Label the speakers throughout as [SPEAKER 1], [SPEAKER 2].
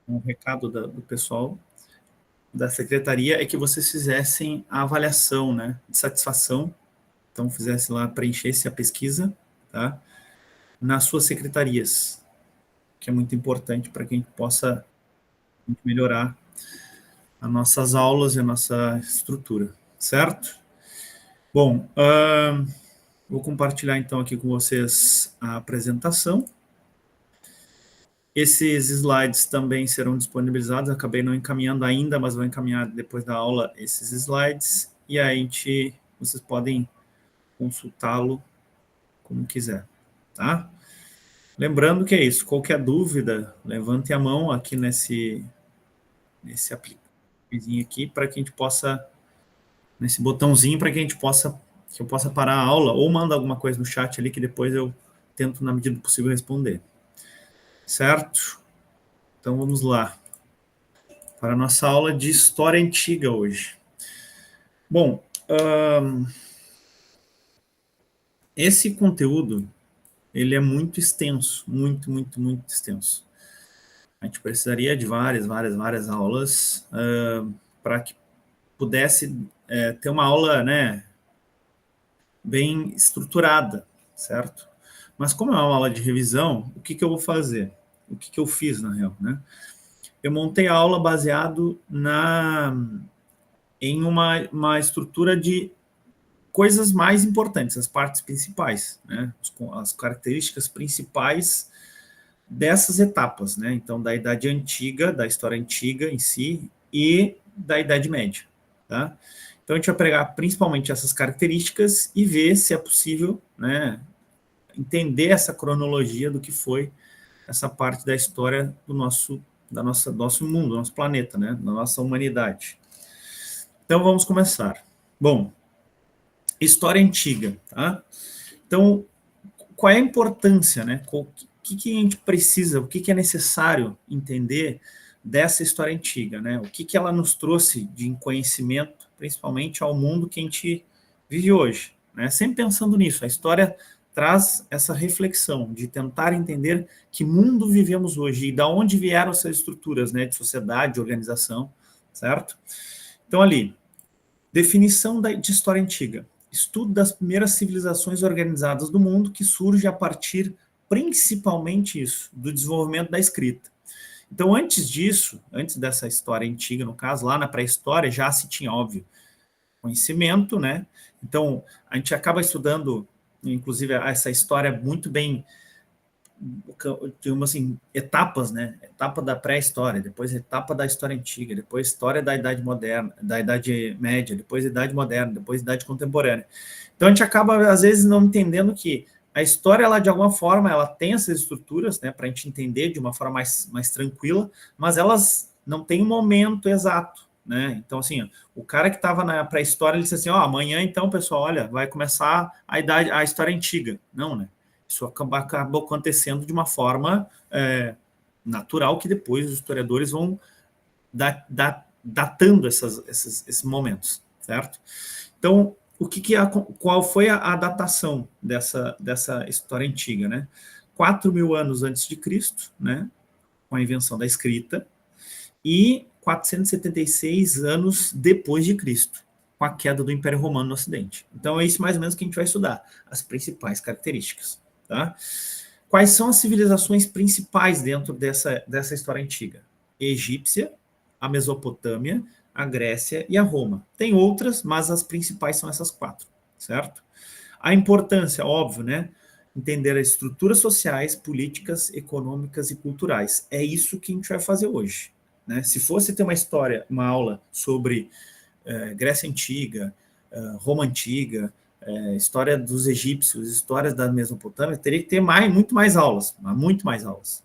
[SPEAKER 1] um recado do pessoal da secretaria é que vocês fizessem a avaliação, né, de satisfação. Então, fizesse lá, preenchesse a pesquisa, tá, nas suas secretarias, que é muito importante para que a gente possa melhorar as nossas aulas e a nossa estrutura, certo? Bom, vou compartilhar então aqui com vocês a apresentação. Esses slides também serão disponibilizados, acabei não encaminhando ainda, mas vou encaminhar depois da aula esses slides, e aí vocês podem consultá-lo como quiser, tá? Lembrando que é isso, qualquer dúvida, levante a mão aqui nesse aplicativozinho aqui, para que a gente possa, nesse botãozinho, para que eu possa parar a aula, ou manda alguma coisa no chat ali, que depois eu tento, na medida do possível, responder. Certo? Então, vamos lá. Para a nossa aula de História Antiga hoje. Bom, esse conteúdo, ele é muito extenso, muito, muito, muito extenso. A gente precisaria de várias aulas para que pudesse ter uma aula, né, bem estruturada, certo? Mas como é uma aula de revisão, o que eu vou fazer? O que eu fiz, na real, né? Eu montei a aula baseado em uma estrutura de coisas mais importantes, as partes principais, né? As características principais dessas etapas, né? Então, da Idade Antiga, da história antiga em si, e da Idade Média, tá? Então, a gente vai pegar principalmente essas características e ver se é possível, né, entender essa cronologia do que foi essa parte da história do nosso mundo, do nosso planeta, né, da nossa humanidade. Então, vamos começar. Bom, história antiga, tá? Então, qual é a importância, né? O que a gente precisa, o que é necessário entender dessa história antiga, né? O que ela nos trouxe de conhecimento, principalmente ao mundo que a gente vive hoje, né? Sempre pensando nisso, a história traz essa reflexão de tentar entender que mundo vivemos hoje e da onde vieram essas estruturas, né, de sociedade, de organização, certo? Então, ali, definição de história antiga. Estudo das primeiras civilizações organizadas do mundo que surge a partir, principalmente isso, do desenvolvimento da escrita. Então, antes disso, antes dessa história antiga, no caso, lá na pré-história, já se tinha, óbvio, conhecimento, né? Então, a gente acaba estudando, inclusive, essa história muito bem, digamos assim, etapas, né? Etapa da pré-história, depois etapa da história antiga, depois história da Idade Moderna, da Idade Média, depois Idade Moderna, depois Idade Contemporânea. Então a gente acaba, às vezes, não entendendo que a história, ela, de alguma forma, ela tem essas estruturas, né, para a gente entender de uma forma mais tranquila, mas elas não têm um momento exato, né? Então, assim, o cara que estava na pré-história, ele disse assim, amanhã, então, pessoal, olha, vai começar a história antiga. Não, né? Isso acabou acontecendo de uma forma natural, que depois os historiadores vão datando esses momentos, certo? Então, qual foi a datação dessa história antiga, né? 4.000 anos antes de Cristo, né? Com a invenção da escrita, e 476 anos depois de Cristo, com a queda do Império Romano no Ocidente. Então, é isso mais ou menos que a gente vai estudar, as principais características. Tá? Quais são as civilizações principais dentro dessa história antiga? A egípcia, a Mesopotâmia, a Grécia e a Roma. Tem outras, mas as principais são essas 4, certo? A importância, óbvio, né? Entender as estruturas sociais, políticas, econômicas e culturais. É isso que a gente vai fazer hoje. Né? Se fosse ter uma aula sobre Grécia Antiga, Roma Antiga, história dos egípcios, histórias da Mesopotâmia, teria que ter muito mais aulas,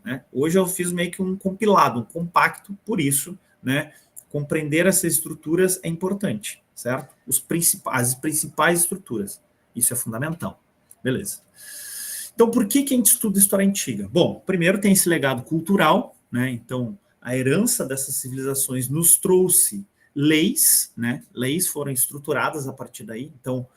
[SPEAKER 1] né? Hoje eu fiz meio que um compilado, um compacto, por isso, né? Compreender essas estruturas é importante, certo? As principais estruturas, isso é fundamental. Beleza. Então, por que a gente estuda história antiga? Bom, primeiro tem esse legado cultural, né? Então, a herança dessas civilizações nos trouxe leis, né? Leis foram estruturadas a partir daí. Então,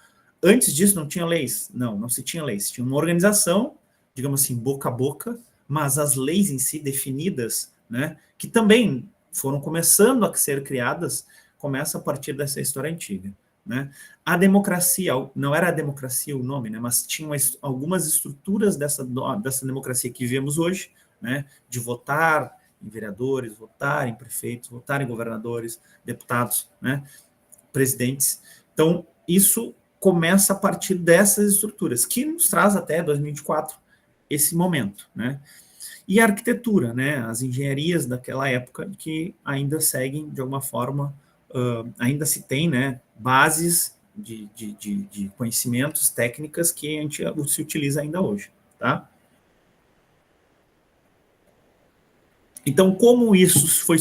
[SPEAKER 1] antes disso não tinha leis? Não se tinha leis. Tinha uma organização, digamos assim, boca a boca, mas as leis em si definidas, né, que também foram começando a ser criadas, começa a partir dessa história antiga. Né? A democracia, não era a democracia o nome, né, mas tinham algumas estruturas dessa democracia que vivemos hoje, né, de votar em vereadores, votar em prefeitos, votar em governadores, deputados, né, presidentes. Então, isso começa a partir dessas estruturas, que nos traz até 2024 esse momento, né? E a arquitetura, né? As engenharias daquela época que ainda seguem, de alguma forma, ainda se tem, né? Bases de conhecimentos, técnicas que a gente se utiliza ainda hoje, tá? Então, como isso foi,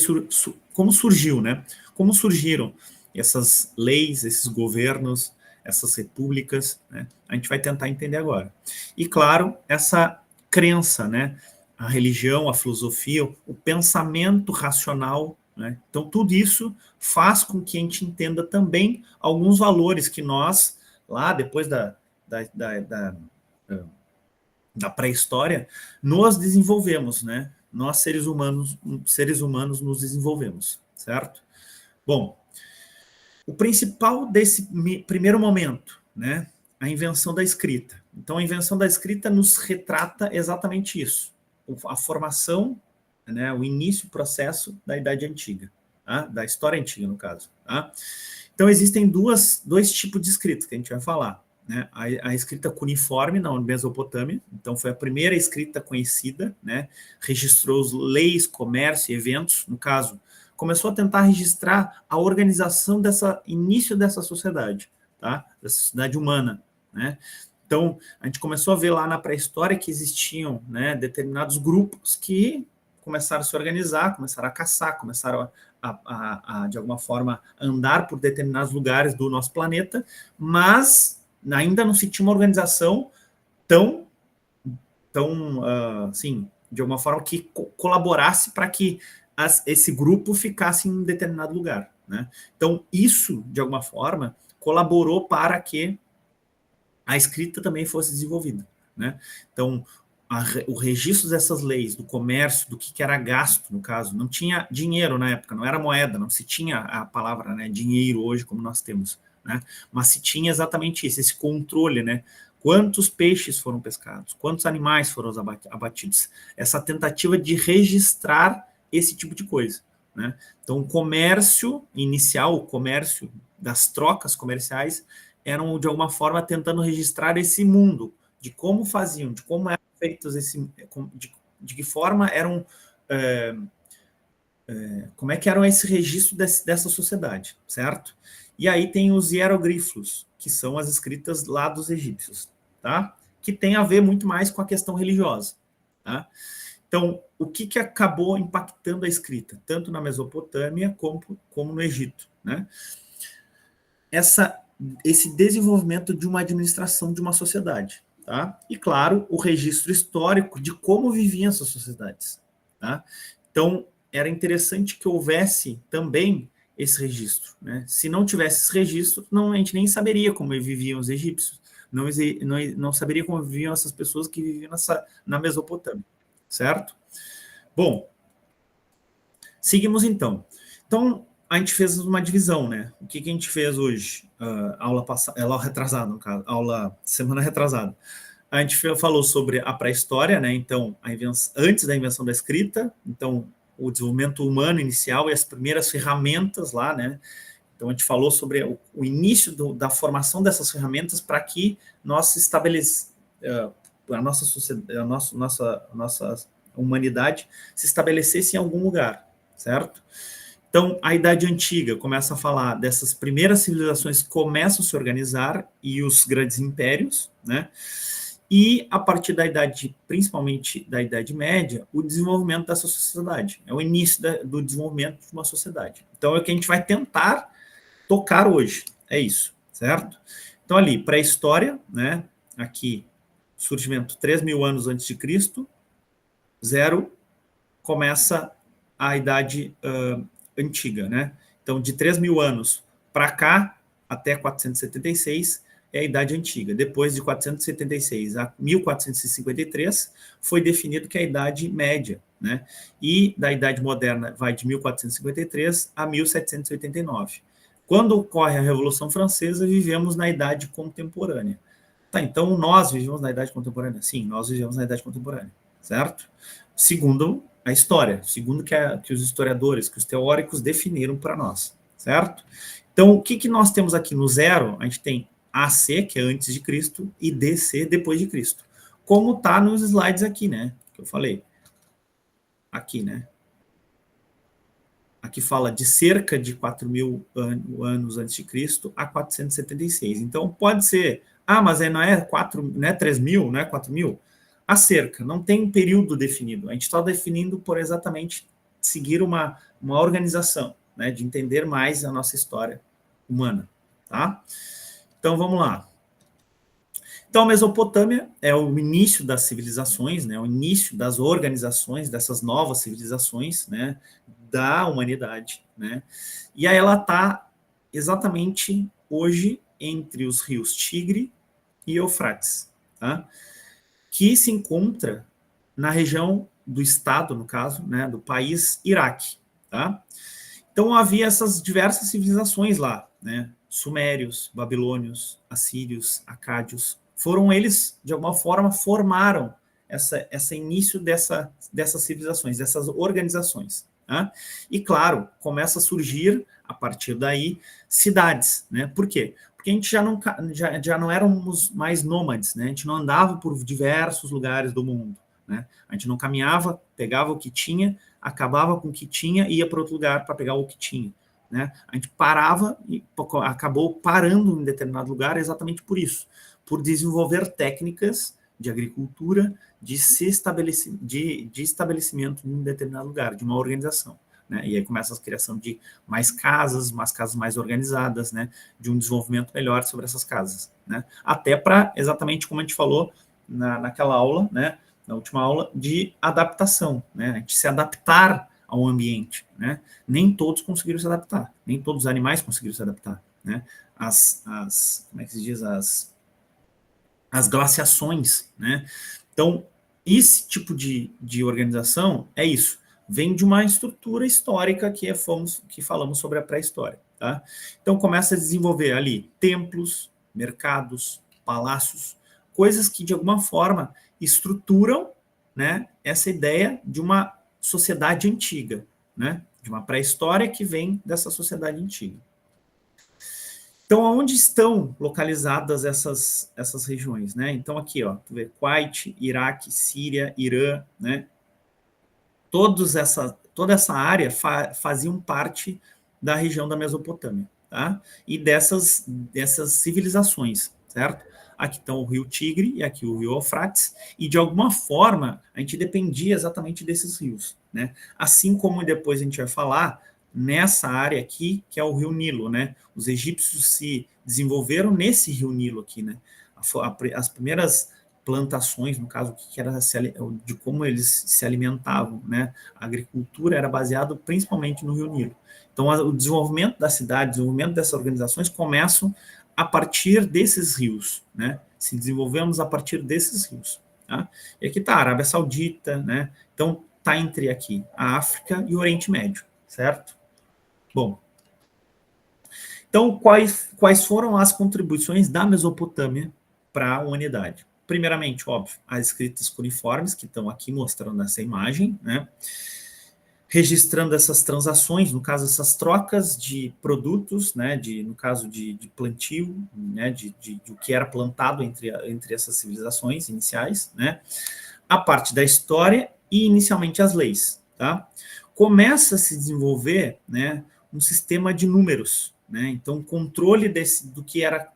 [SPEAKER 1] como surgiu, né? Como surgiram essas leis, esses governos, essas repúblicas, né? A gente vai tentar entender agora. E, claro, essa crença, né? A religião, a filosofia, o pensamento racional, né? Então, tudo isso faz com que a gente entenda também alguns valores que nós, lá depois da pré-história, nós desenvolvemos, né? Nós, seres humanos nos desenvolvemos, certo? Bom, o principal desse primeiro momento, né? A invenção da escrita. Então, a invenção da escrita nos retrata exatamente isso. A formação, né? O início, o processo da Idade Antiga, tá? Da história antiga, no caso. Tá? Então, existem dois tipos de escrita que a gente vai falar. Né? A escrita cuneiforme na Mesopotâmia, então foi a primeira escrita conhecida, né? Registrou leis, comércio e eventos, no caso, começou a tentar registrar a organização início dessa sociedade, tá? Dessa sociedade humana, né? Então, a gente começou a ver lá na pré-história que existiam, né, determinados grupos que começaram a se organizar, começaram a caçar, começaram de alguma forma, andar por determinados lugares do nosso planeta, mas ainda não se tinha uma organização tão assim, de alguma forma que colaborasse para que esse grupo ficasse em determinado lugar, né? Então, isso, de alguma forma, colaborou para que a escrita também fosse desenvolvida, né? Então, o registro dessas leis, do comércio, do que era gasto, no caso, não tinha dinheiro na época, não era moeda, não se tinha a palavra, né, dinheiro hoje, como nós temos, né? Mas se tinha exatamente isso, esse controle, né? Quantos peixes foram pescados, quantos animais foram abatidos, essa tentativa de registrar esse tipo de coisa, né? Então, o comércio inicial, o comércio das trocas comerciais, eram, de alguma forma, tentando registrar esse mundo, de como faziam, de como eram feitos, de que forma eram, como é que eram esse registro dessa sociedade, certo? E aí tem os hieroglifos, que são as escritas lá dos egípcios, tá? Que tem a ver muito mais com a questão religiosa, tá? Então, o que acabou impactando a escrita, tanto na Mesopotâmia como no Egito, né? Esse desenvolvimento de uma administração de uma sociedade, tá? E, claro, o registro histórico de como viviam essas sociedades, tá? Então, era interessante que houvesse também esse registro, né? Se não tivesse esse registro, a gente nem saberia como viviam os egípcios, não saberia como viviam essas pessoas que viviam na Mesopotâmia, certo? Bom, seguimos então. Então, a gente fez uma divisão, né? O que a gente fez hoje? Aula passada, aula retrasada, no caso, aula semana retrasada. A gente falou sobre a pré-história, né? Então, antes da invenção da escrita, então, o desenvolvimento humano inicial e as primeiras ferramentas lá, né? Então, a gente falou sobre o início da formação dessas ferramentas para que nós a nossa sociedade, nossa humanidade se estabelecesse em algum lugar, certo? Então, a Idade Antiga começa a falar dessas primeiras civilizações que começam a se organizar e os grandes impérios, né? E a partir da idade, principalmente da Idade Média, o desenvolvimento dessa sociedade. É o início do desenvolvimento de uma sociedade. Então, é o que a gente vai tentar tocar hoje. É isso, certo? Então, ali, pré-história, né? Aqui, surgimento 3.000 anos antes de Cristo, zero, começa a Idade Antiga, né? Então, de 3.000 anos para cá, até 476, é a Idade Antiga. Depois de 476 a 1453, foi definido que é a Idade Média, né? E da Idade Moderna vai de 1453 a 1789. Quando ocorre a Revolução Francesa, vivemos na Idade Contemporânea. Tá, então nós vivemos na Idade Contemporânea? Sim, nós vivemos na Idade Contemporânea, certo? Segundo a história, segundo que os historiadores, que os teóricos definiram para nós, certo? Então, o que nós temos aqui no zero? A gente tem AC, que é antes de Cristo, e DC, depois de Cristo. Como está nos slides aqui, né? Que eu falei. Aqui, né? Aqui fala de cerca de 4.000 anos antes de Cristo a 476. Então, pode ser, mas não é 3.000, não é 4.000? A cerca, não tem um período definido. A gente está definindo por exatamente seguir uma organização, né, de entender mais a nossa história humana, tá? Então, vamos lá. Então, a Mesopotâmia é o início das civilizações, né, o início das organizações, dessas novas civilizações, né, da humanidade, né? E aí ela está exatamente hoje entre os rios Tigre e Eufrates, tá? Que se encontra na região do estado, no caso, né, do país Iraque, tá? Então havia essas diversas civilizações lá, né? Sumérios, babilônios, assírios, acádios, foram eles, de alguma forma, formaram esse início dessas civilizações, dessas organizações. Tá? E, claro, começa a surgir, a partir daí, cidades. Né? Por quê? Porque a gente já não éramos mais nômades, né? A gente não andava por diversos lugares do mundo. Né? A gente não caminhava, pegava o que tinha, acabava com o que tinha e ia para outro lugar para pegar o que tinha. Né? A gente parava e acabou parando em determinado lugar exatamente por isso, por desenvolver técnicas de agricultura, de estabelecimento em um determinado lugar, de uma organização. Né? E aí começa a criação de mais casas, umas casas mais organizadas, né? De um desenvolvimento melhor sobre essas casas. Né? Até para, exatamente como a gente falou naquela aula, né? Na última aula, de adaptação. Né? A gente se adaptar ao ambiente. Né? Nem todos conseguiram se adaptar, nem todos os animais conseguiram se adaptar. Né? Como é que se diz? As glaciações, né? Então, esse tipo de organização é isso. Vem de uma estrutura histórica que falamos sobre a pré-história. Tá? Então, começa a desenvolver ali templos, mercados, palácios, coisas que, de alguma forma, estruturam, né, essa ideia de uma sociedade antiga, né? De uma pré-história que vem dessa sociedade antiga. Então, onde estão localizadas essas regiões? Né? Então, aqui, ó, tu vê, Kuwait, Iraque, Síria, Irã, né? Toda essa área faziam parte da região da Mesopotâmia, tá? E dessas civilizações, certo? Aqui estão o rio Tigre e aqui o rio Eufrates, e de alguma forma a gente dependia exatamente desses rios, né? Assim como depois a gente vai falar nessa área aqui, que é o rio Nilo, né? Os egípcios se desenvolveram nesse rio Nilo aqui, né? As primeiras plantações, no caso, que era de como eles se alimentavam, né? A agricultura era baseada principalmente no rio Nilo. Então, o desenvolvimento da cidade, o desenvolvimento dessas organizações começam a partir desses rios, né? Se desenvolvemos a partir desses rios. Tá? E aqui está a Arábia Saudita, né? Então, está entre aqui a África e o Oriente Médio, certo? Bom, então, quais foram as contribuições da Mesopotâmia para a humanidade? Primeiramente, óbvio, as escritas cuneiformes, que estão aqui mostrando essa imagem, né? Registrando essas transações, no caso, essas trocas de produtos, né? No caso de plantio, né? De o que era plantado entre essas civilizações iniciais, né? A parte da história e, inicialmente, as leis, tá? Começa a se desenvolver, né? Um sistema de números, né? Então, controle do que era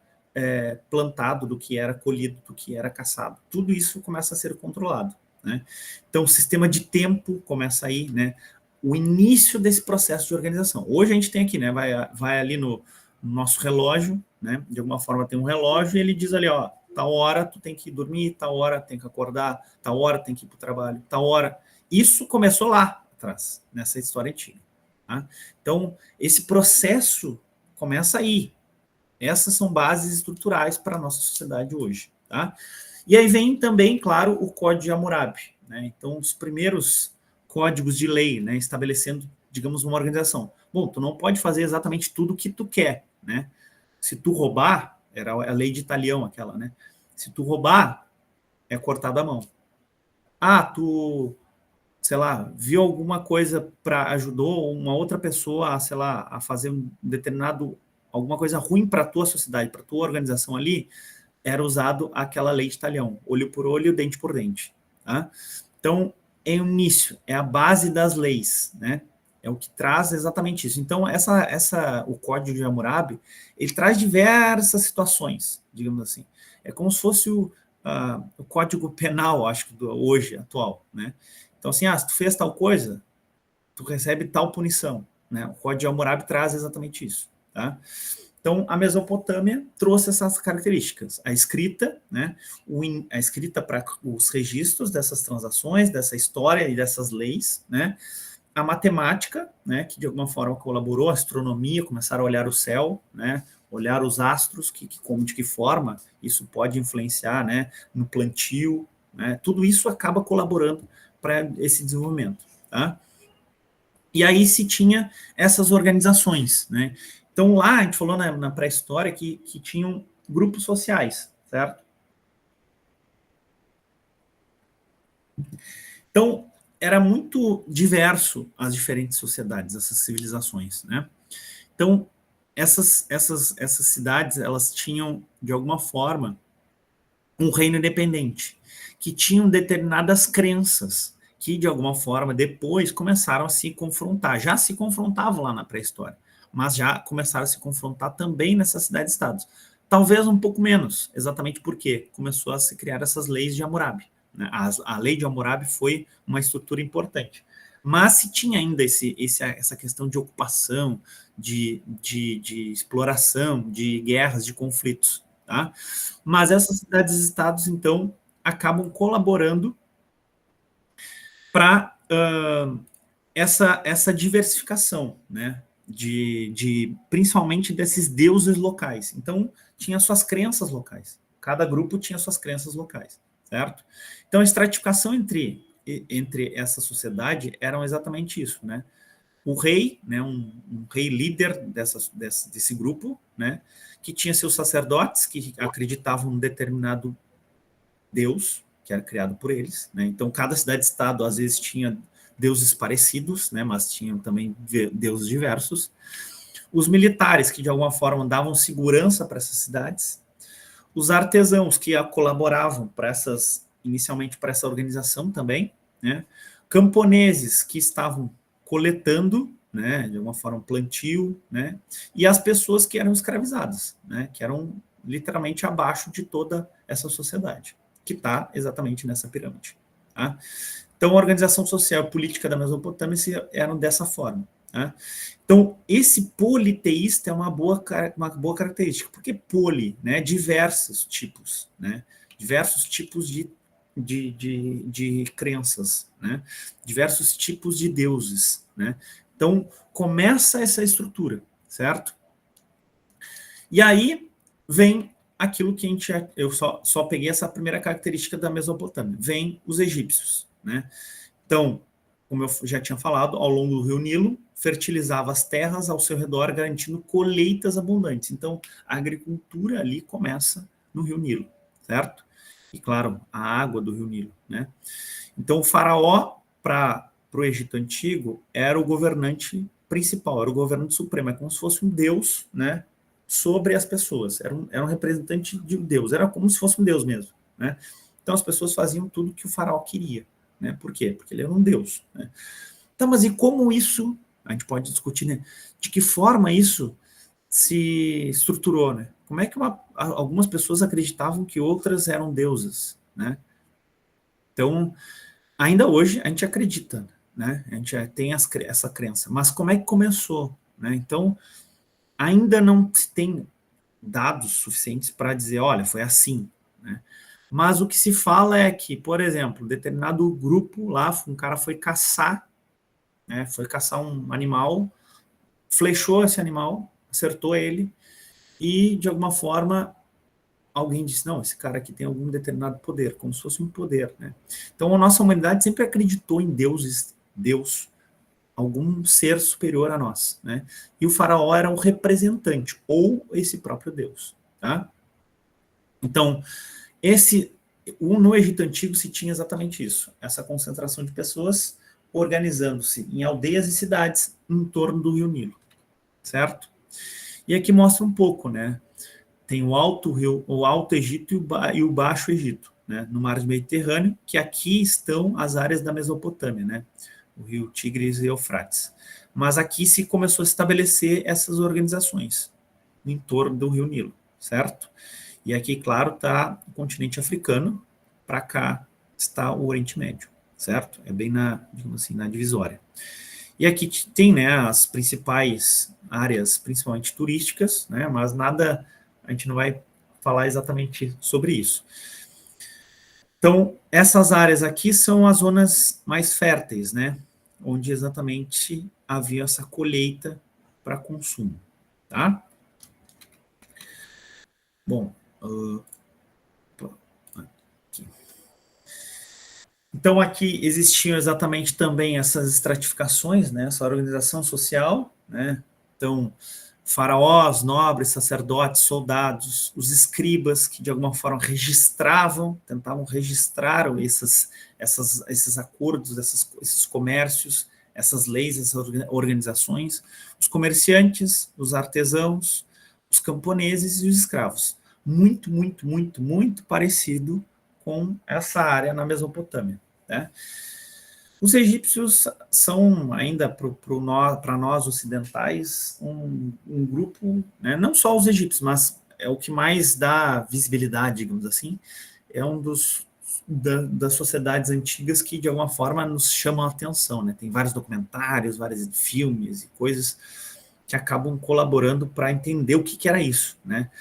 [SPEAKER 1] plantado, do que era colhido, do que era caçado. Tudo isso começa a ser controlado. Né? Então, o sistema de tempo começa aí, né? O início desse processo de organização. Hoje a gente tem aqui, né? Vai ali no nosso relógio, né? De alguma forma tem um relógio e ele diz ali, ó, tal hora tu tem que dormir, tal hora tem que acordar, tal hora tem que ir para o trabalho, tal hora. Isso começou lá atrás, nessa história antiga. Tá? Então, esse processo começa aí, Essas são bases estruturais para a nossa sociedade hoje. Tá? E aí vem também, claro, o Código de Hammurabi. Né? Então, os primeiros códigos de lei, né, estabelecendo, digamos, uma organização. Bom, tu não pode fazer exatamente tudo o que tu quer. Né? Se tu roubar, era a lei de Italião aquela, né? Se tu roubar, é cortado a mão. Ah, tu, sei lá, viu alguma coisa para ajudou uma outra pessoa a, sei lá, a fazer um determinado alguma coisa ruim para a tua sociedade, para a tua organização ali, era usado aquela lei de talhão, olho por olho, dente por dente. Tá? Então, é o início, é a base das leis, né? É o que traz exatamente isso. Então, o Código de Hammurabi, ele traz diversas situações, digamos assim. É como se fosse o Código Penal, acho que hoje, atual, né? Então, assim, se tu fez tal coisa, tu recebe tal punição, né? O Código de Hammurabi traz exatamente isso, tá? Então, a Mesopotâmia trouxe essas características. A escrita, né? A escrita para os registros dessas transações, dessa história e dessas leis, né? A matemática, né? Que de alguma forma colaborou, a astronomia, começaram a olhar o céu, né? Olhar os astros, de que forma isso pode influenciar, né? No plantio, né? Tudo isso acaba colaborando para esse desenvolvimento, tá? E aí se tinha essas organizações, né? Então lá a gente falou na pré-história que tinham grupos sociais, certo? Então era muito diverso as diferentes sociedades, essas civilizações, né? Então essas cidades elas tinham de alguma forma um reino independente, que tinham determinadas crenças, que de alguma forma depois começaram a se confrontar. Já se confrontavam lá na pré-história, mas já começaram a se confrontar também nessas cidades-estados. Talvez um pouco menos, exatamente porque começou a se criar essas leis de Hammurabi. Né? A lei de Hammurabi foi uma estrutura importante. Mas se tinha ainda essa questão de ocupação, de exploração, de guerras, de conflitos. Tá? Mas essas cidades-estados, então, acabam colaborando para essa diversificação, né? Principalmente desses deuses locais. Então, tinha suas crenças locais. Cada grupo tinha suas crenças locais, certo? Então, a estratificação entre essa sociedade eram exatamente isso, né? O rei, né, um rei líder desse grupo, né, que tinha seus sacerdotes que acreditavam em um determinado Deus, que era criado por eles. Né? Então, cada cidade-estado, às vezes, tinha deuses parecidos, né? Mas tinham também deuses diversos. Os militares, que de alguma forma davam segurança para essas cidades. Os artesãos, que colaboravam inicialmente para essa organização também. Né? Camponeses, que estavam coletando, né, de alguma forma, plantio, né, e as pessoas que eram escravizadas, né, que eram literalmente abaixo de toda essa sociedade, que está exatamente nessa pirâmide. Tá? Então, a organização social e política da Mesopotâmia eram dessa forma. Tá? Então, esse politeísta é uma boa característica. Por que poli? Né? Diversos tipos, né? Diversos tipos de crenças, né? Diversos tipos de deuses. Né? Então, começa essa estrutura, certo? E aí vem aquilo que eu só peguei essa primeira característica da Mesopotâmia. Vem os egípcios, né? Então, como eu já tinha falado, ao longo do rio Nilo, fertilizava as terras ao seu redor, garantindo colheitas abundantes. Então, a agricultura ali começa no rio Nilo, certo? E, claro, a água do rio Nilo, né? Então, o faraó, para o Egito Antigo, era o governante principal, era o governante supremo, é como se fosse um deus, né? Sobre as pessoas, era um representante de um deus, era como se fosse um deus mesmo, né? Então, as pessoas faziam tudo que o faraó queria. Né? Por quê? Porque ele era um deus. Né? Então, mas e como isso, a gente pode discutir, né? De que forma isso se estruturou, né? Como é que algumas pessoas acreditavam que outras eram deusas, né? Então, ainda hoje a gente acredita, né? A gente tem essa crença, mas como é que começou, né? Então, ainda não se tem dados suficientes para dizer, olha, foi assim, né? Mas o que se fala é que, por exemplo, determinado grupo lá, um cara foi caçar, né? Foi caçar um animal, flechou esse animal, acertou ele, e, de alguma forma, alguém disse, não, esse cara aqui tem algum determinado poder, como se fosse um poder, né? Então, a nossa humanidade sempre acreditou em deuses, Deus, algum ser superior a nós, né? E o faraó era o representante, ou esse próprio Deus, tá? Então, no Egito Antigo se tinha exatamente isso, essa concentração de pessoas organizando-se em aldeias e cidades em torno do Rio Nilo, certo? E aqui mostra um pouco, né? Tem o Alto Egito e o Baixo Egito, né? No Mar Mediterrâneo, que aqui estão as áreas da Mesopotâmia, né? O rio Tigres e Eufrates. Mas aqui se começou a estabelecer essas organizações em torno do Rio Nilo, certo? E aqui, claro, está o continente africano, para cá está o Oriente Médio, certo? É bem digamos assim, na divisória. E aqui tem, né, as principais áreas, principalmente turísticas, né, mas nada, a gente não vai falar exatamente sobre isso. Então, essas áreas aqui são as zonas mais férteis, né, onde exatamente havia essa colheita para consumo, tá? Bom, aqui. Então, aqui existiam exatamente também essas estratificações, né, essa organização social, né, então, faraós, nobres, sacerdotes, soldados, os escribas, que de alguma forma registravam, tentavam registrar esses acordos, esses comércios, essas leis, essas organizações, os comerciantes, os artesãos, os camponeses e os escravos. Muito, muito, muito, muito parecido com essa área na Mesopotâmia, né? Os egípcios são, ainda para nós ocidentais, um grupo, né, não só os egípcios, mas é o que mais dá visibilidade, digamos assim, é um das sociedades antigas que, de alguma forma, nos chamam a atenção, né? Tem vários documentários, vários filmes e coisas que acabam colaborando para entender o que era isso, né?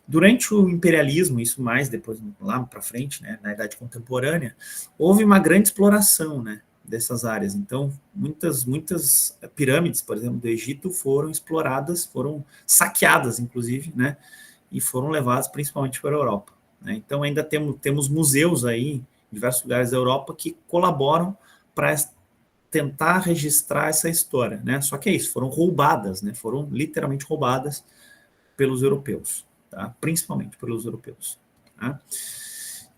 [SPEAKER 1] Durante o imperialismo, isso mais depois lá para frente, né, na Idade Contemporânea, houve uma grande exploração, né, dessas áreas. Então, muitas pirâmides, por exemplo, do Egito foram exploradas, foram saqueadas, inclusive, né, e foram levadas principalmente para a Europa, né? Então, ainda temos museus aí em diversos lugares da Europa que colaboram para tentar registrar essa história, né? Só que é isso, foram roubadas, né? Foram literalmente roubadas pelos europeus, tá? Principalmente pelos europeus. Tá?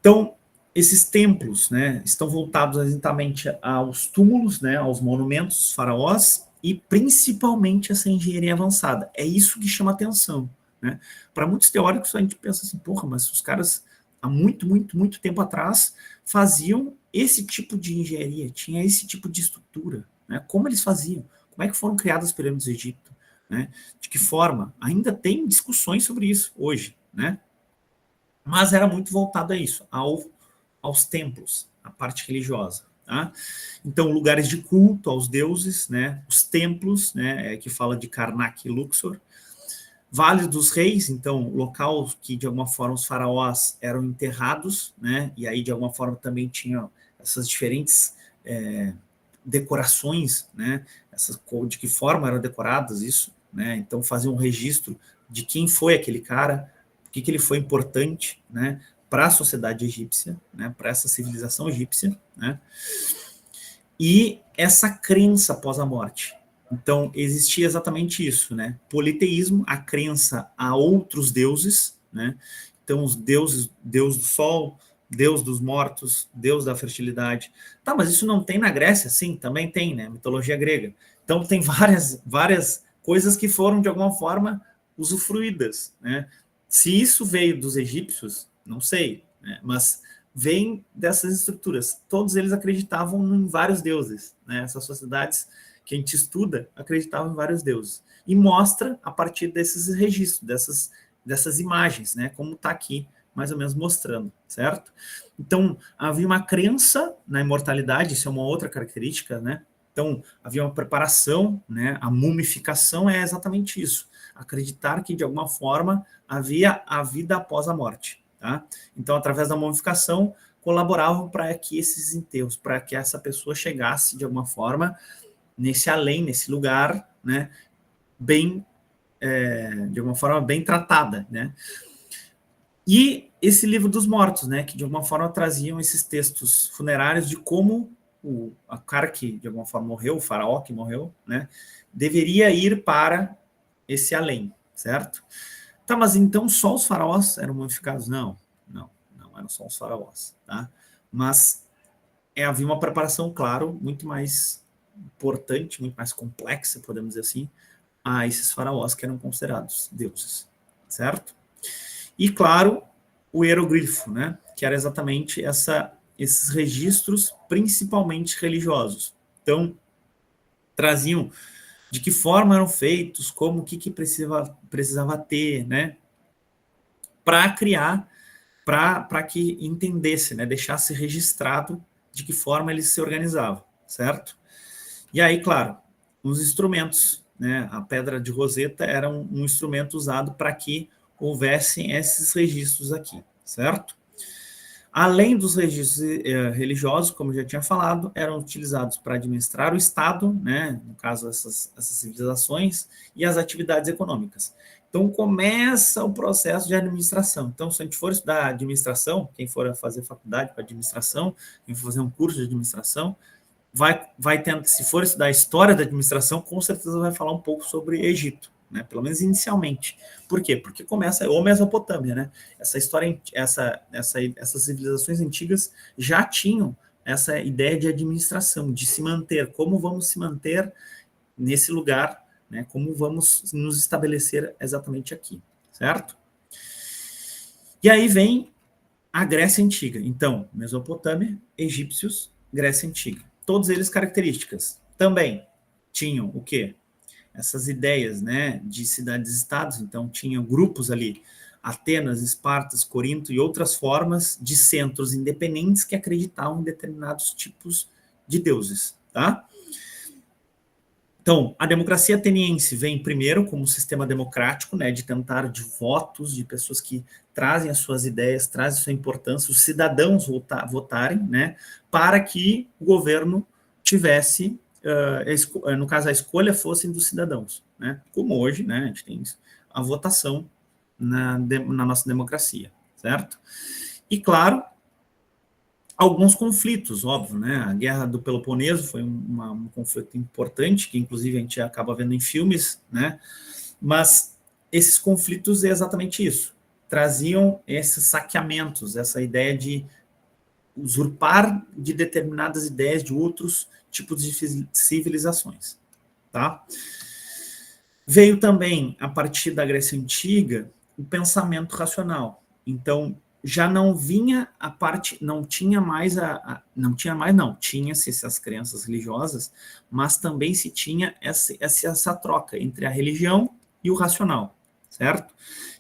[SPEAKER 1] Então, esses templos, né, estão voltados exatamente aos túmulos, né, aos monumentos dos faraós e principalmente essa engenharia avançada. É isso que chama atenção, né? Para muitos teóricos a gente pensa assim, porra, mas os caras há muito, muito, muito tempo atrás faziam esse tipo de engenharia, tinha esse tipo de estrutura, né? Como eles faziam? Como é que foram criadas as pirâmides do Egito? Né? De que forma? Ainda tem discussões sobre isso hoje, né? Mas era muito voltado a isso, aos templos, a parte religiosa. Tá? Então, lugares de culto aos deuses, né? Os templos, né? Que fala de Karnak e Luxor. Vale dos Reis, então, local que, de alguma forma, os faraós eram enterrados, né? E aí, de alguma forma, também tinha essas diferentes decorações, né? De que forma eram decoradas isso, né? Então, fazer um registro de quem foi aquele cara, por que ele foi importante, né? Para a sociedade egípcia, né? Para essa civilização egípcia, né? E essa crença após a morte. Então, existia exatamente isso, né? Politeísmo, a crença a outros deuses, né? Então, os deuses, Deus do Sol, Deus dos mortos, Deus da fertilidade. Tá, mas isso não tem na Grécia? Sim, também tem, né? Mitologia grega. Então, tem várias coisas que foram, de alguma forma, usufruídas, né? Se isso veio dos egípcios, não sei, né? Mas vem dessas estruturas. Todos eles acreditavam em vários deuses, né? Essas sociedades que a gente estuda acreditavam em vários deuses. E mostra a partir desses registros, dessas imagens, né? Como está aqui, mais ou menos mostrando, certo? Então, havia uma crença na imortalidade, isso é uma outra característica, né? Então, havia uma preparação, né? A mumificação é exatamente isso. Acreditar que, de alguma forma, havia a vida após a morte. Tá? Então, através da mumificação, colaboravam para que esses enterros, para que essa pessoa chegasse, de alguma forma, nesse além, nesse lugar, né, bem de alguma forma, bem tratada, né? E esse livro dos mortos, né, que de alguma forma traziam esses textos funerários de como a cara que de alguma forma morreu, o faraó que morreu, né, deveria ir para esse além, certo? Tá, mas então só os faraós eram mumificados? Não eram só os faraós, tá? Mas havia uma preparação, claro, muito mais importante, muito mais complexa, podemos dizer assim, a esses faraós que eram considerados deuses, certo? E, claro, o hieroglifo, né? Que era exatamente esses registros, principalmente religiosos. Então, traziam de que forma eram feitos, como, o que precisava ter, né? Para criar, para que entendesse, né? Deixasse registrado de que forma eles se organizavam, certo? E aí, claro, os instrumentos, né? A pedra de Roseta era um instrumento usado para que houvessem esses registros aqui, certo? Além dos registros religiosos, como eu já tinha falado, eram utilizados para administrar o Estado, né? No caso, essas civilizações, e as atividades econômicas. Então, começa o processo de administração. Então, se a gente for estudar administração, quem for fazer faculdade para administração, quem for fazer um curso de administração, vai tendo, se for estudar a história da administração, com certeza vai falar um pouco sobre Egito, né? Pelo menos inicialmente. Por quê? Porque começa, ou Mesopotâmia, né? Essa história, essas civilizações antigas já tinham essa ideia de administração, de se manter, como vamos se manter nesse lugar, né? Como vamos nos estabelecer exatamente aqui, certo? E aí vem a Grécia Antiga. Então, Mesopotâmia, egípcios, Grécia Antiga. Todos eles características. Também tinham o quê? Essas ideias, né, de cidades-estados. Então, tinham grupos ali, Atenas, Espartas, Corinto e outras formas de centros independentes que acreditavam em determinados tipos de deuses, tá? Então, a democracia ateniense vem primeiro como um sistema democrático, né, de tentar de votos, de pessoas que trazem as suas ideias, trazem a sua importância, os cidadãos votarem, né, para que o governo tivesse, no caso, a escolha fosse dos cidadãos, né, como hoje, né, a gente tem a votação na nossa democracia, certo? E, claro, alguns conflitos, óbvio, né? A Guerra do Peloponeso foi um conflito importante, que inclusive a gente acaba vendo em filmes, né? Mas esses conflitos é exatamente isso. Traziam esses saqueamentos, essa ideia de usurpar de determinadas ideias de outros tipos de civilizações, tá? Veio também, a partir da Grécia Antiga, o pensamento racional. Então, já não vinha a parte, não tinha mais não, tinha-se essas crenças religiosas, mas também se tinha essa troca entre a religião e o racional, certo?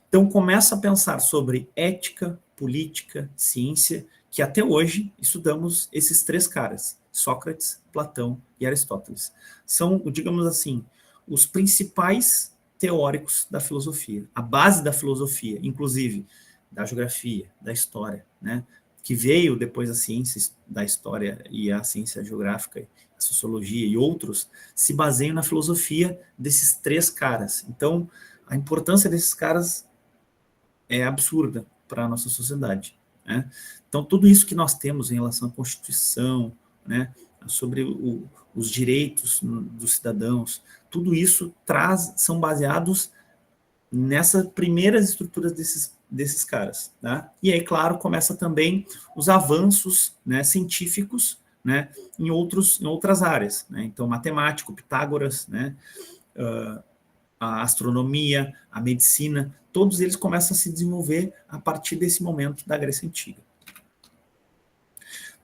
[SPEAKER 1] Então, começa a pensar sobre ética, política, ciência, que até hoje estudamos esses três caras, Sócrates, Platão e Aristóteles. São, digamos assim, os principais teóricos da filosofia, a base da filosofia, inclusive da geografia, da história, né? Que veio depois a ciência da história e a ciência geográfica, a sociologia e outros, se baseiam na filosofia desses três caras. Então, a importância desses caras é absurda para a nossa sociedade, né? Então, tudo isso que nós temos em relação à Constituição, né, sobre os direitos dos cidadãos, tudo isso são baseados nessas primeiras estruturas desses caras, tá? E aí, claro, começa também os avanços, né, científicos, né, em outras áreas, né? Então, matemático, Pitágoras, né, a astronomia, a medicina, todos eles começam a se desenvolver a partir desse momento da Grécia Antiga.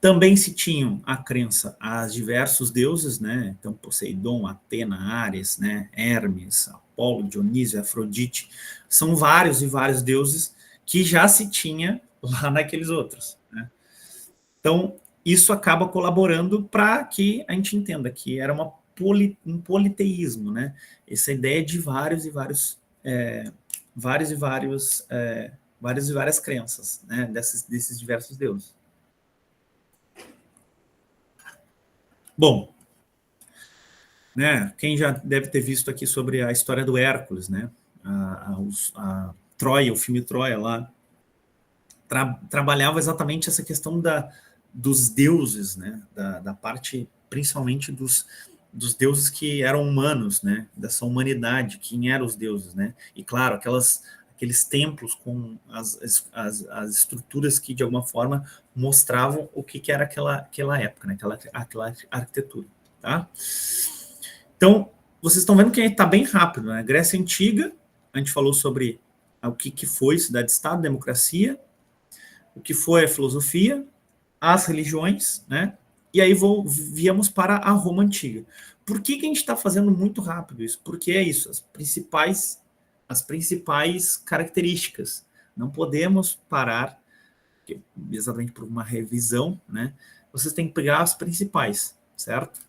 [SPEAKER 1] Também se tinham a crença a diversos deuses, né? Então, Poseidon, Atena, Ares, né? Hermes, Apolo, Dionísio, Afrodite, são vários e vários deuses que já se tinha lá naqueles outros, né? Então, isso acaba colaborando para que a gente entenda que era um politeísmo, né? Essa ideia de vários e vários, várias e várias crenças, né? Desses diversos deuses. Bom, né? Quem já deve ter visto aqui sobre a história do Hércules, né? a Troia, o filme Troia lá, trabalhava exatamente essa questão dos deuses, né? Da parte, principalmente dos deuses que eram humanos, né? Dessa humanidade, quem eram os deuses, né? E claro, aqueles templos com as estruturas que de alguma forma mostravam o que era aquela época, né? aquela arquitetura, tá? Então, vocês estão vendo que está bem rápido, né? Grécia Antiga, a gente falou sobre o que foi cidade-estado, democracia, o que foi a filosofia, as religiões, né? E aí viemos para a Roma Antiga. Por que a gente está fazendo muito rápido isso? Porque é isso, as principais características. Não podemos parar, exatamente por uma revisão, né? Vocês têm que pegar as principais, certo?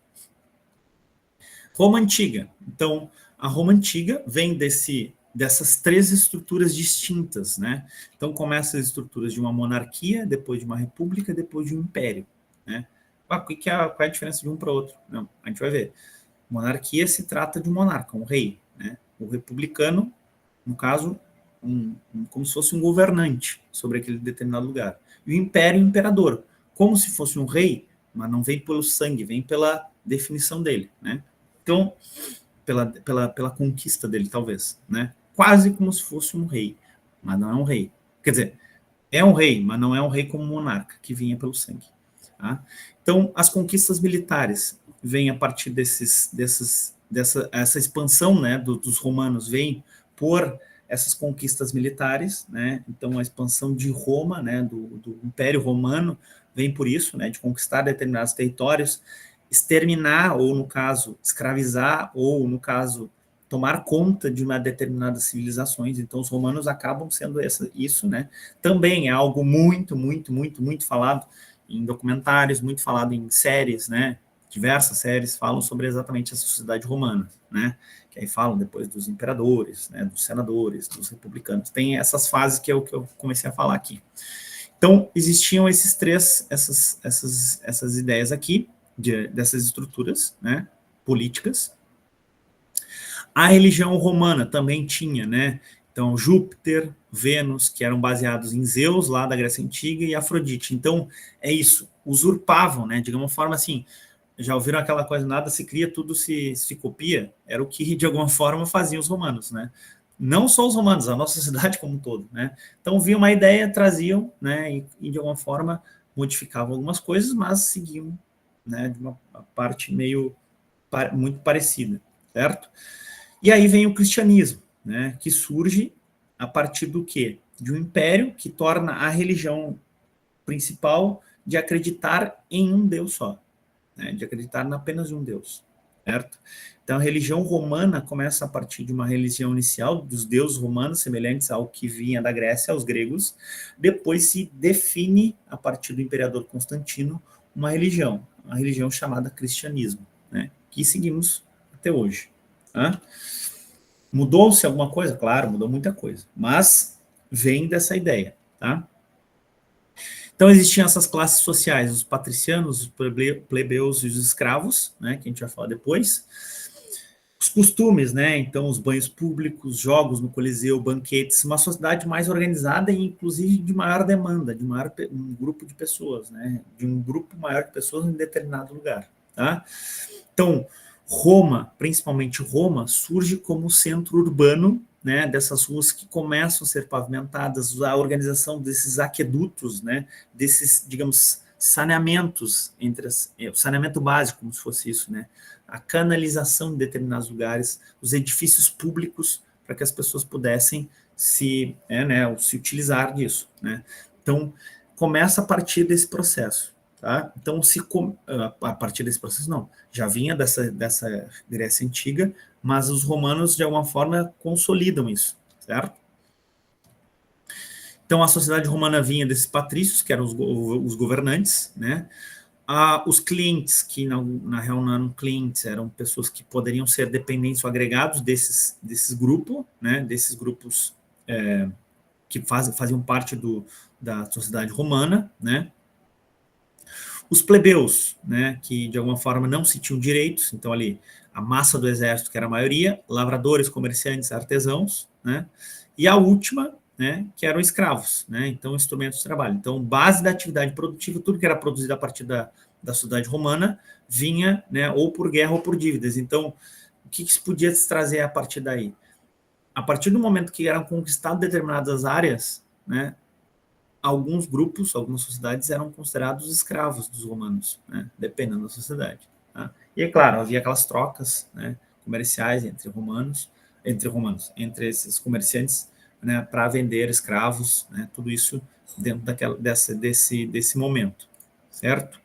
[SPEAKER 1] Roma Antiga. Então, a Roma Antiga vem dessas três estruturas distintas, né? Então, começa as estruturas de uma monarquia, depois de uma república, depois de um império, né? Qual é a diferença de um para o outro? Não, a gente vai ver. Monarquia se trata de um monarca, um rei, né? O republicano, no caso, como se fosse um governante sobre aquele determinado lugar. E o império, imperador, como se fosse um rei, mas não vem pelo sangue, vem pela definição dele, né? Então, pela conquista dele, talvez, né? Quase como se fosse um rei, mas não é um rei. Quer dizer, é um rei, mas não é um rei como monarca, que vinha pelo sangue. Tá? Então, as conquistas militares vêm a partir essa expansão, né, dos romanos, vem por essas conquistas militares, né? Então, a expansão de Roma, né, do Império Romano, vem por isso, né, de conquistar determinados territórios, exterminar, ou no caso, escravizar, ou no caso, tomar conta de uma determinada civilizações. Então, os romanos acabam sendo isso, né? Também é algo muito, muito, muito, muito falado em documentários, muito falado em séries, né? Diversas séries falam sobre exatamente a sociedade romana, né? Que aí falam depois dos imperadores, né? Dos senadores, dos republicanos. Tem essas fases que que eu comecei a falar aqui. Então, existiam essas ideias aqui, dessas estruturas, né? Políticas. A religião romana também tinha, né? Então, Júpiter, Vênus, que eram baseados em Zeus, lá da Grécia Antiga, e Afrodite. Então, é isso, usurpavam, né? De alguma forma, assim, já ouviram aquela coisa, nada se cria, tudo se copia? Era o que, de alguma forma, faziam os romanos, né? Não só os romanos, a nossa sociedade como um todo, né? Então, viam uma ideia, traziam, né? E de alguma forma, modificavam algumas coisas, mas seguiam, né? De uma parte muito parecida, certo? E aí vem o cristianismo, né, que surge a partir do quê? De um império que torna a religião principal de acreditar em um Deus só, né, de acreditar apenas em um Deus, certo? Então a religião romana começa a partir de uma religião inicial dos deuses romanos, semelhantes ao que vinha da Grécia, aos gregos, depois se define, a partir do imperador Constantino, uma religião chamada cristianismo, né, que seguimos até hoje. Tá? Mudou-se alguma coisa? Claro, mudou muita coisa, mas vem dessa ideia, tá? Então existiam essas classes sociais, os patricianos, os plebeus e os escravos, né, que a gente vai falar depois. Os costumes, né, então os banhos públicos, jogos no Coliseu, banquetes, uma sociedade mais organizada e inclusive de maior demanda, um grupo de pessoas, né, de um grupo maior de pessoas em determinado lugar, tá? Então, Roma, principalmente Roma, surge como centro urbano, né, dessas ruas que começam a ser pavimentadas, a organização desses aquedutos, né, desses, digamos, saneamentos, o saneamento básico, como se fosse isso, né, a canalização em determinados lugares, os edifícios públicos, para que as pessoas pudessem se utilizar disso, né. Então, começa a partir desse processo. Tá? Então, a partir desse processo, não, já vinha dessa Grécia Antiga, mas os romanos, de alguma forma, consolidam isso, certo? Então, a sociedade romana vinha desses patrícios, que eram os governantes, né? Os clientes, que na real não eram clientes, eram pessoas que poderiam ser dependentes ou agregados desses grupos, né? Desses grupos que faziam parte da sociedade romana, né? Os plebeus, né, que de alguma forma não se tinham direitos, então ali a massa do exército, que era a maioria, lavradores, comerciantes, artesãos, né? E a última, né, que eram escravos, né? Então, instrumentos de trabalho. Então, base da atividade produtiva, tudo que era produzido a partir da sociedade romana vinha, né, ou por guerra ou por dívidas. Então, o que se podia se trazer a partir daí? A partir do momento que eram conquistadas determinadas áreas, né, alguns grupos, algumas sociedades eram considerados escravos dos romanos, né, dependendo da sociedade. Tá? E é claro, havia aquelas trocas, né, comerciais entre esses comerciantes, né, para vender escravos, né, tudo isso dentro desse momento, certo?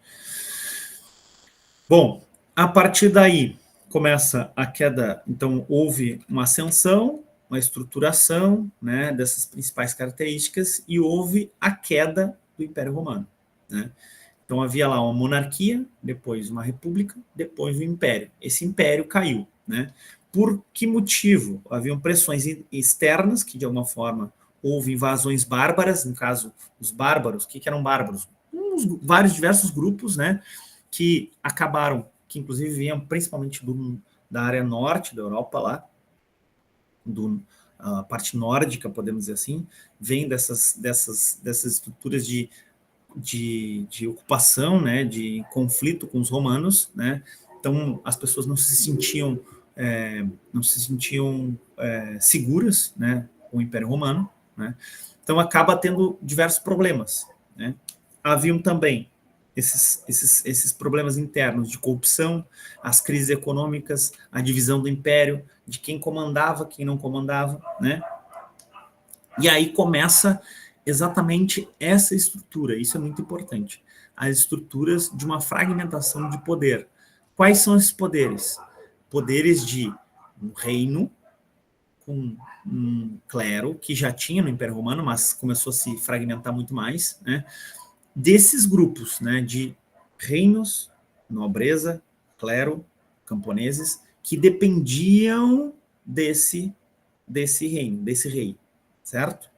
[SPEAKER 1] Bom, a partir daí começa a queda, então houve uma ascensão, uma estruturação, né, dessas principais características e houve a queda do Império Romano, né? Então havia lá uma monarquia, depois uma república, depois um império. Esse império caiu, né? Por que motivo? Haviam pressões externas, que de alguma forma houve invasões bárbaras, no caso, os bárbaros. O que eram bárbaros? Vários diversos grupos, né, que acabaram, que inclusive vinham principalmente da área norte da Europa lá, a parte nórdica, podemos dizer assim, vem dessas estruturas de ocupação, né, de conflito com os romanos, né? Então as pessoas não se sentiam seguras, né, com o Império Romano, né? Então acaba tendo diversos problemas, né? Haviam também esses problemas internos de corrupção, as crises econômicas, a divisão do império, de quem comandava, quem não comandava, né? E aí começa exatamente essa estrutura, isso é muito importante, as estruturas de uma fragmentação de poder. Quais são esses poderes? Poderes de um reino com um clero, que já tinha no Império Romano, mas começou a se fragmentar muito mais, né? Desses grupos, né, de reinos, nobreza, clero, camponeses, que dependiam desse reino, desse rei, certo?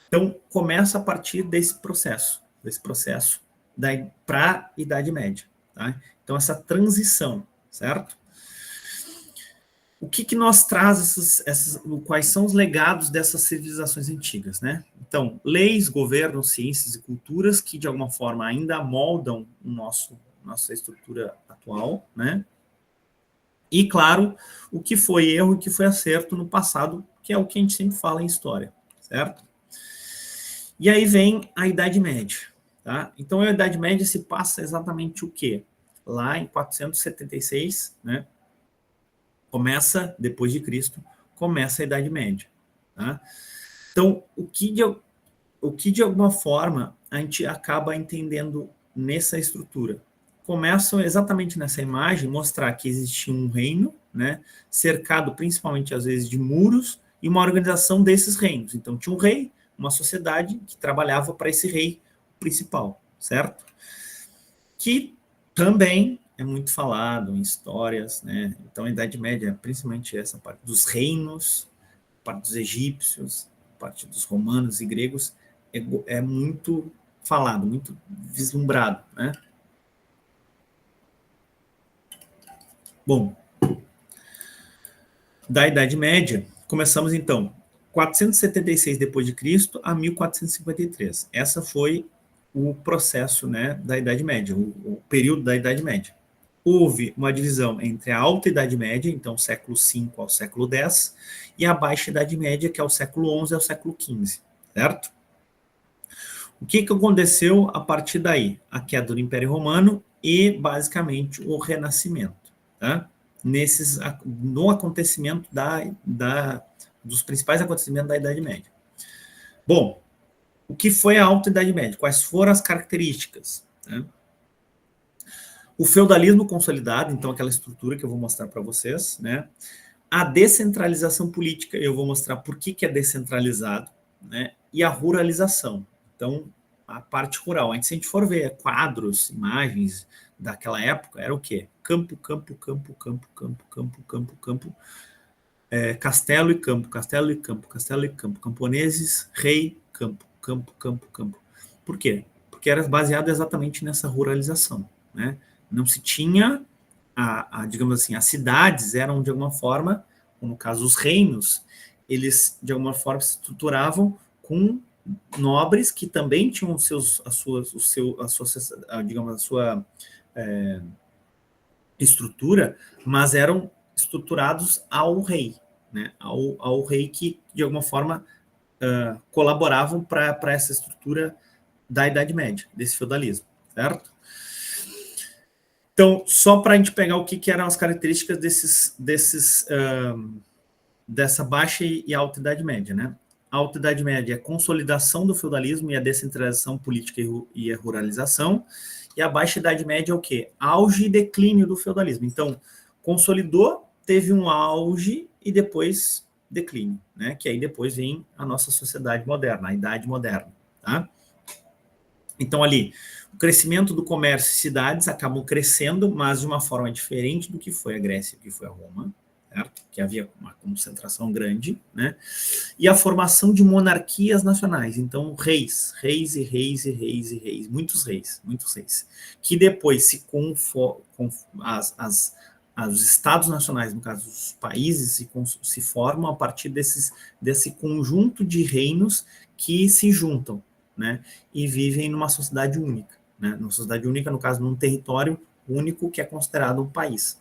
[SPEAKER 1] Então, começa a partir desse processo para a Idade Média. Tá? Então, essa transição, certo? O que nos traz quais são os legados dessas civilizações antigas, né? Então, leis, governos, ciências e culturas que, de alguma forma, ainda moldam nossa estrutura atual, né? E, claro, o que foi erro e o que foi acerto no passado, que é o que a gente sempre fala em história, certo? E aí vem a Idade Média, tá? Então, a Idade Média se passa exatamente o quê? Lá em 476, né? Começa, depois de Cristo, começa a Idade Média, tá? Então, o que de alguma forma a gente acaba entendendo nessa estrutura? Começam exatamente nessa imagem mostrar que existia um reino, né, cercado principalmente às vezes de muros e uma organização desses reinos. Então tinha um rei, uma sociedade que trabalhava para esse rei principal, certo? Que também é muito falado em histórias, né? Então a Idade Média, principalmente essa parte dos reinos, parte dos egípcios, parte dos romanos e gregos, é muito falado, muito vislumbrado, né? Bom, da Idade Média, começamos então 476 depois de Cristo a 1453. Essa foi o processo, né, da Idade Média, o período da Idade Média. Houve uma divisão entre a Alta Idade Média, então século V ao século X, e a Baixa Idade Média, que é o século XI ao século XV, certo? O que aconteceu a partir daí? A queda do Império Romano e, basicamente, o Renascimento. Tá? No acontecimento dos principais acontecimentos da Idade Média. Bom, o que foi a Alta Idade Média? Quais foram as características? Né? O feudalismo consolidado, então aquela estrutura que eu vou mostrar para vocês, né? A descentralização política, eu vou mostrar por que é descentralizado, né? E a ruralização. Então, a parte rural. Se a gente for ver quadros, imagens daquela época, era o quê? Campo, campo, campo, campo, campo, campo, campo, campo, castelo e campo, castelo e campo, castelo e campo, camponeses, rei, campo, campo, campo, campo. Por quê? Porque era baseado exatamente nessa ruralização, né? Não se tinha digamos assim, as cidades eram, de alguma forma, ou no caso, os reinos, eles, de alguma forma, se estruturavam com nobres que também tinham digamos, a sua estrutura, mas eram estruturados ao rei, né? Ao rei que, de alguma forma, colaboravam para essa estrutura da Idade Média, desse feudalismo, certo? Então, só para a gente pegar o que eram as características dessa baixa e alta Idade Média, né? A Alta Idade Média é a consolidação do feudalismo e a descentralização política e a ruralização. E a Baixa Idade Média é o quê? Auge e declínio do feudalismo. Então, consolidou, teve um auge e depois declínio, né? Que aí depois vem a nossa sociedade moderna, a Idade Moderna, tá? Então, ali, o crescimento do comércio e cidades acabam crescendo, mas de uma forma diferente do que foi a Grécia e que foi a Roma, certo? Que havia uma concentração grande, né? E a formação de monarquias nacionais. Então, reis, muitos reis, que depois os estados nacionais, no caso, os países, se formam a partir desse conjunto de reinos que se juntam, né, e vivem numa sociedade única, né, numa sociedade única, no caso, num território único que é considerado um país.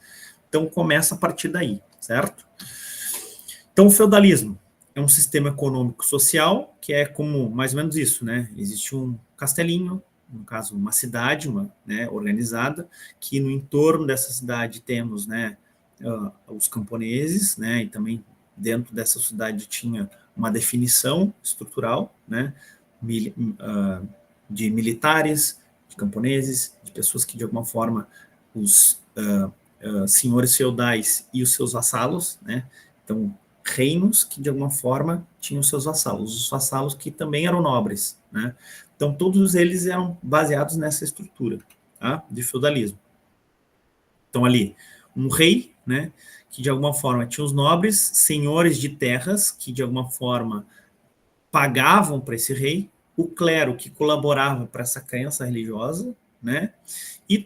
[SPEAKER 1] Então, começa a partir daí, certo? Então, o feudalismo é um sistema econômico-social que é como, mais ou menos isso, né? Existe um castelinho, no caso, uma cidade, né, organizada, que no entorno dessa cidade temos, né, os camponeses, né, e também dentro dessa cidade tinha uma definição estrutural, né, de militares, de camponeses, de pessoas que, de alguma forma, os senhores feudais e os seus vassalos, né, então, reinos que, de alguma forma, tinham seus vassalos, os vassalos que também eram nobres, né, então, todos eles eram baseados nessa estrutura, tá, de feudalismo. Então, ali, um rei, né, que, de alguma forma, tinha os nobres, senhores de terras, que, de alguma forma, pagavam para esse rei, o clero que colaborava para essa crença religiosa, né? E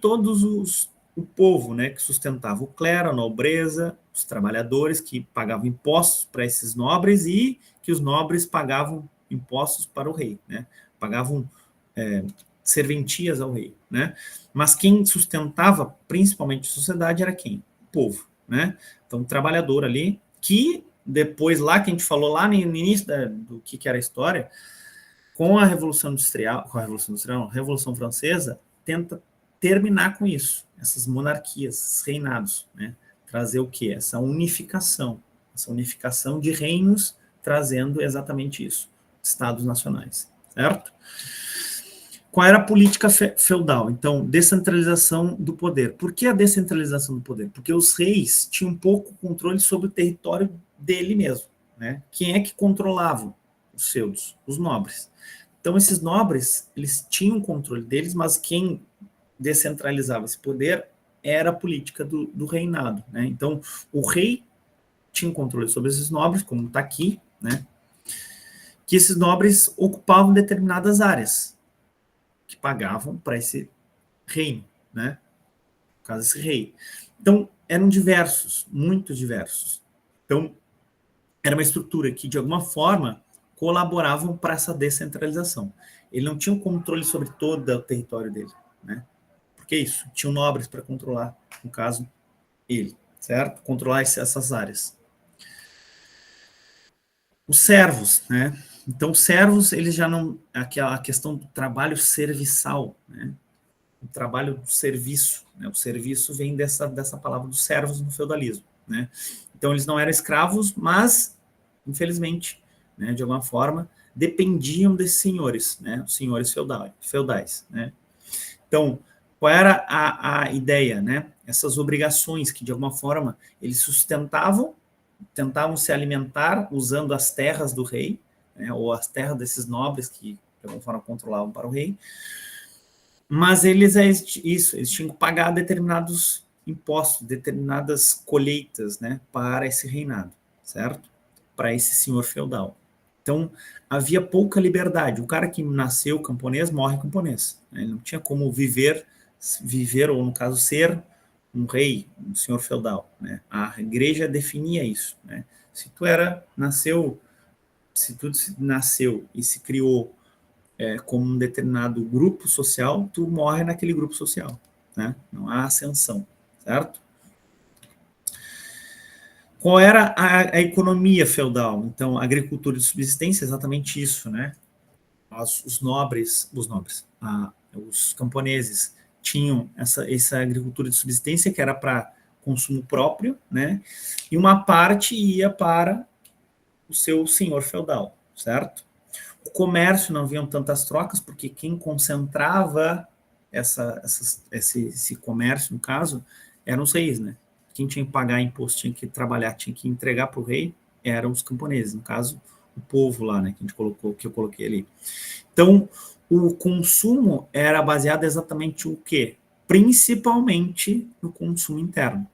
[SPEAKER 1] o povo, né, que sustentava o clero, a nobreza, os trabalhadores que pagavam impostos para esses nobres e que os nobres pagavam impostos para o rei, né? Pagavam serventias ao rei, né? Mas quem sustentava principalmente a sociedade era quem? O povo, né? Então, o trabalhador ali que depois lá que a gente falou lá no início do que era a história, com a Revolução Industrial, a Revolução Francesa, tenta terminar com isso, essas monarquias, esses reinados, né? Trazer o quê? Essa unificação de reinos, trazendo exatamente isso, estados nacionais, certo? Qual era a política feudal? Então, descentralização do poder. Por que a descentralização do poder? Porque os reis tinham pouco controle sobre o território dele mesmo, né? Quem é que controlava os feudos? Os nobres. Então, esses nobres, eles tinham controle deles, mas quem descentralizava esse poder era a política do reinado, né? Então, o rei tinha controle sobre esses nobres, como está aqui, né? Que esses nobres ocupavam determinadas áreas, que pagavam para esse reino, né? No caso, esse rei. Então, eram diversos, muito diversos. Então, era uma estrutura que, de alguma forma, colaboravam para essa descentralização. Ele não tinha um controle sobre todo o território dele, né? Porque isso, tinham nobres para controlar, no caso, ele, certo? Controlar essas áreas. Os servos, né? Então, os servos, eles já não... Aquela questão do trabalho serviçal, né? O trabalho do serviço, né? O serviço vem dessa palavra dos servos no feudalismo, né? Então, eles não eram escravos, mas, infelizmente, né, de alguma forma, dependiam desses senhores, né? Os senhores feudais, né? Então, qual era a ideia, né? Essas obrigações que, de alguma forma, eles sustentavam, tentavam se alimentar usando as terras do rei, né, ou as terras desses nobres que, de alguma forma, controlavam para o rei, mas eles tinham que pagar determinados impostos, determinadas colheitas, né, para esse reinado, certo? Para esse senhor feudal. Então, havia pouca liberdade. O cara que nasceu camponês morre camponês, né? Ele não tinha como viver, ou no caso, ser um rei, um senhor feudal, né? A igreja definia isso, né? Se tu nasceu e se criou como um determinado grupo social, tu morre naquele grupo social, né? Não há ascensão, certo? Qual era a economia feudal? Então, a agricultura de subsistência é exatamente isso, né? Os camponeses tinham essa agricultura de subsistência que era para consumo próprio, né? E uma parte ia para o seu senhor feudal, certo? O comércio não haviam tantas trocas, porque quem concentrava esse comércio, no caso, eram os reis, né? Quem tinha que pagar imposto, tinha que trabalhar, tinha que entregar para o rei, eram os camponeses, no caso, o povo lá, né? Que eu coloquei ali. Então, o consumo era baseado exatamente o quê? Principalmente no consumo interno,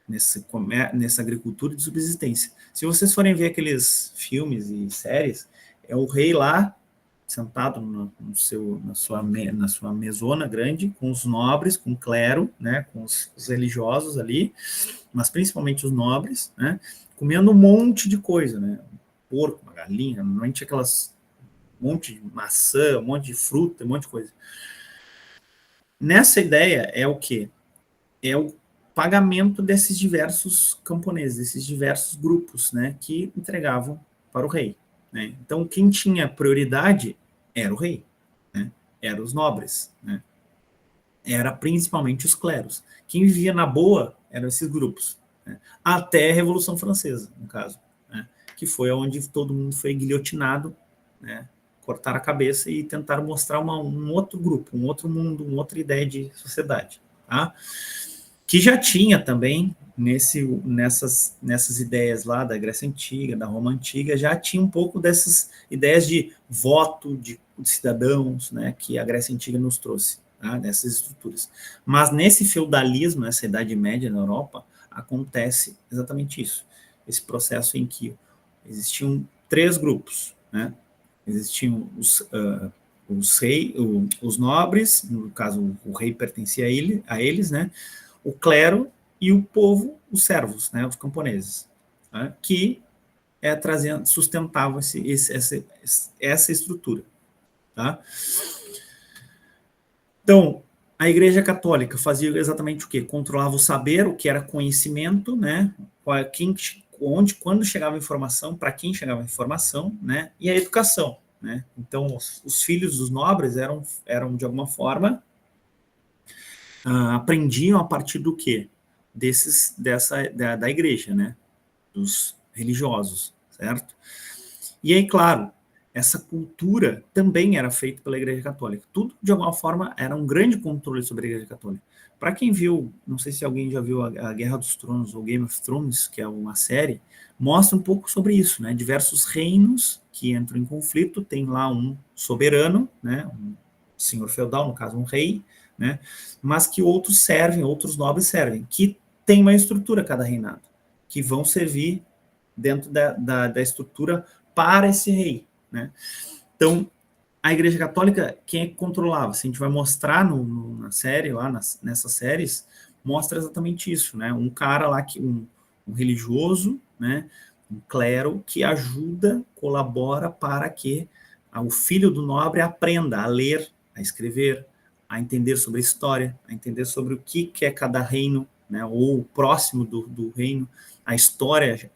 [SPEAKER 1] nessa agricultura de subsistência. Se vocês forem ver aqueles filmes e séries, é o rei lá, sentado na sua mesona grande, com os nobres, com o clero, né, com os religiosos ali, mas principalmente os nobres, né, comendo um monte de coisa, né, um porco, uma galinha, normalmente aquelas um monte de maçã, um monte de fruta, um monte de coisa. Nessa ideia é o quê? É o pagamento desses diversos camponeses, desses diversos grupos, né, que entregavam para o rei, né? Então, quem tinha prioridade era o rei, né? Eram os nobres, né? Era principalmente os cleros. Quem vivia na boa eram esses grupos, né? Até a Revolução Francesa, no caso, né? Que foi onde todo mundo foi guilhotinado, né? Cortaram a cabeça e tentaram mostrar um outro grupo, um outro mundo, uma outra ideia de sociedade, tá? Que já tinha também nessas ideias lá da Grécia Antiga, da Roma Antiga, já tinha um pouco dessas ideias de voto de cidadãos, né, que a Grécia Antiga nos trouxe, tá, dessas estruturas. Mas nesse feudalismo, nessa Idade Média na Europa, acontece exatamente isso, esse processo em que existiam três grupos, né, existiam os nobres, no caso o rei pertencia a eles, né, o clero e o povo, os servos, né, os camponeses, né, que sustentavam essa estrutura. Tá? Então, a Igreja Católica fazia exatamente o quê? Controlava o saber, o que era conhecimento, né? Quando chegava a informação, para quem chegava a informação, né? E a educação, né? Então, os filhos dos nobres eram de alguma forma, aprendiam a partir do quê? Da igreja, né? Dos religiosos, certo? E aí, claro, essa cultura também era feita pela Igreja Católica. Tudo, de alguma forma, era um grande controle sobre a Igreja Católica. Para quem viu, não sei se alguém já viu a Guerra dos Tronos ou Game of Thrones, que é uma série, mostra um pouco sobre isso, né? Diversos reinos que entram em conflito, tem lá um soberano, né? Um senhor feudal, no caso um rei, né? Mas que outros nobres servem, que tem uma estrutura cada reinado, que vão servir dentro da estrutura para esse rei, né? Então, a Igreja Católica, quem é que controlava? Se a gente vai mostrar na série, lá nessas séries, mostra exatamente isso, né? Um cara lá, um religioso, né? Um clero que ajuda, colabora para que o filho do nobre aprenda a ler, a escrever, a entender sobre a história, a entender sobre o que é cada reino, né? Ou o próximo do reino, a história